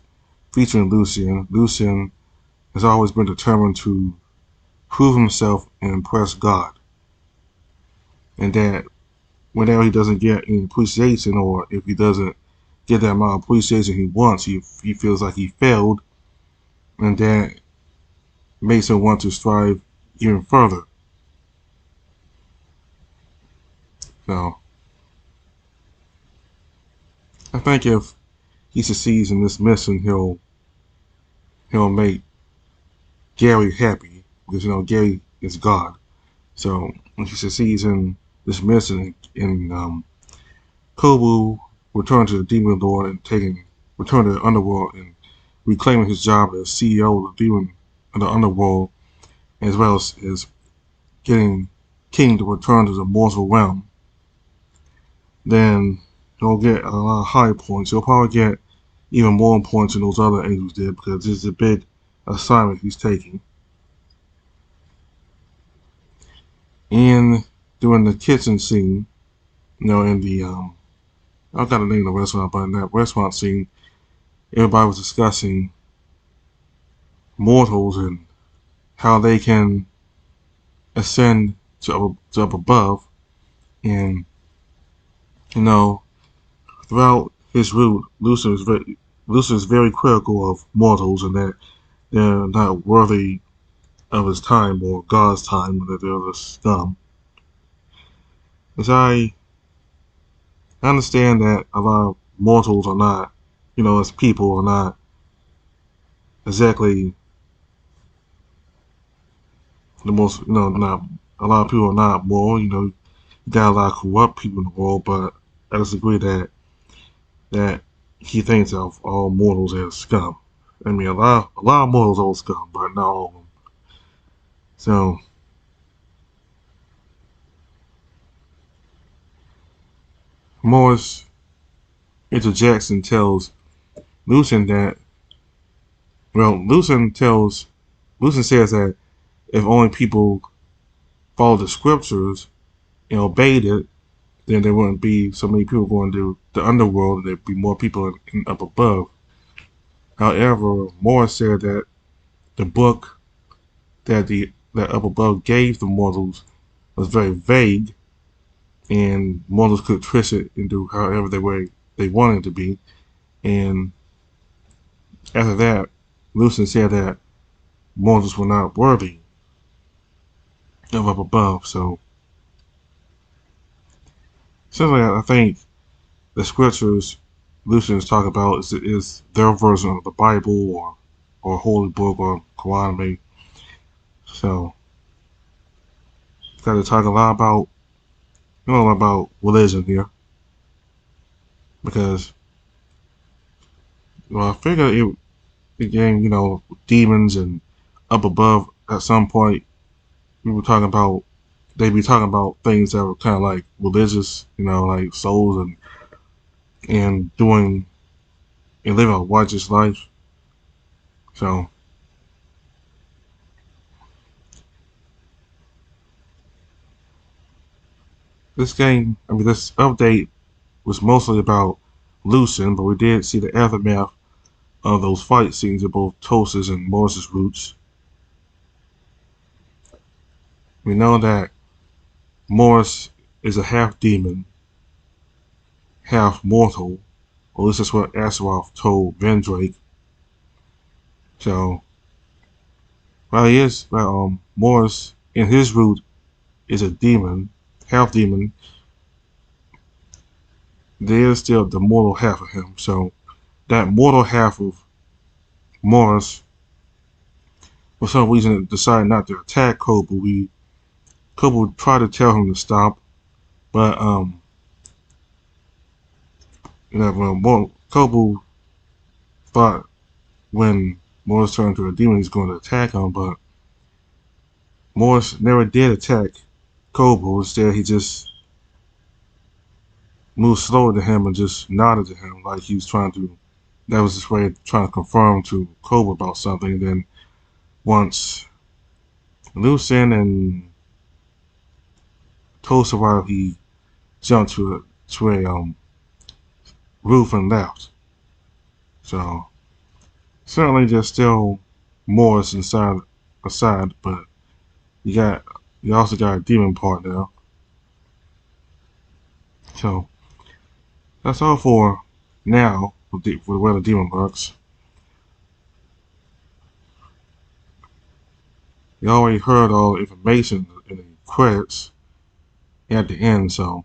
featuring Lucian. Lucian has always been determined to prove himself and impress God, and that whenever he doesn't get any appreciation, or if he doesn't get that amount of appreciation he wants, he feels like he failed, and that makes him want to strive even further. So I think if he succeeds in this mission, he'll make Gary happy, because Gary is God. So if he succeeds in this mission, and Kobu returned to the Demon Lord and return to the underworld and reclaiming his job as CEO of the underworld, as well as getting King to return to the mortal realm, then he'll get a lot of high points. He'll probably get even more points than those other angels did, because this is a big assignment he's taking. And during the kitchen scene, in the I gotta name the restaurant, but in that restaurant scene, everybody was discussing mortals and how they can ascend to up above. And throughout his route, Lucian is very critical of mortals, and that they're not worthy of his time or God's time, and that they're the scum. As I understand that a lot of mortals are not, as people, are not exactly the most, not a lot of people are not moral. You got a lot of corrupt people in the world, but I disagree that he thinks of all mortals as scum. I mean, a lot of mortals are scum, but not all of them. So Morris interjects and tells Lucian that, Lucian says that if only people followed the scriptures and obeyed it, then there wouldn't be so many people going to the underworld, and there'd be more people up above. However, Morris said that the book that up above gave the mortals was very vague, and mortals could twist it into however they wanted it to be. And after that, Lucian said that mortals were not worthy of up above. So essentially, I think the scriptures Lucian's talking about is their version of the Bible, or Holy Book, or Quran, maybe. So got to talk a lot about religion here, because I figure it became demons and up above at some point, we were talking about they be talking about things that were kind of like religious, like souls and doing and living a righteous life. So this update was mostly about Lucian, but we did see the aftermath of those fight scenes at both Tosa's and Morris's roots. We know that Morris is a half demon, half mortal. Or at least that's what Asaroth told Vendrake. So, Morris in his root is a demon, half demon. There is still the mortal half of him. So that mortal half of Morris, for some reason, decided not to attack Kobu. Kobu tried to tell him to stop, but Kobu thought when Morris turned into a demon, he's going to attack him, but Morris never did attack Kobu. Instead, he just moved slower to him and just nodded to him like he was trying to. That was his way of trying to confirm to Kobu about something. And then once Lucian and Tulsa arrived, he jumped to a roof and left. So certainly there's still Morris aside, but you also got a demon part now. So that's all for now for the way the demon works. You already heard all the information in the credits at the end, so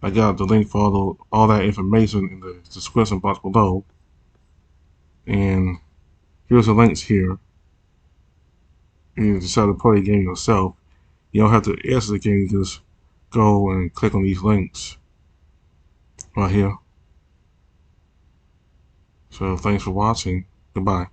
I got the link for all that information in the description box below. And here's the links here. If you decide to play the game yourself, you don't have to exit the game, you just go and click on these links right here. So thanks for watching. Goodbye.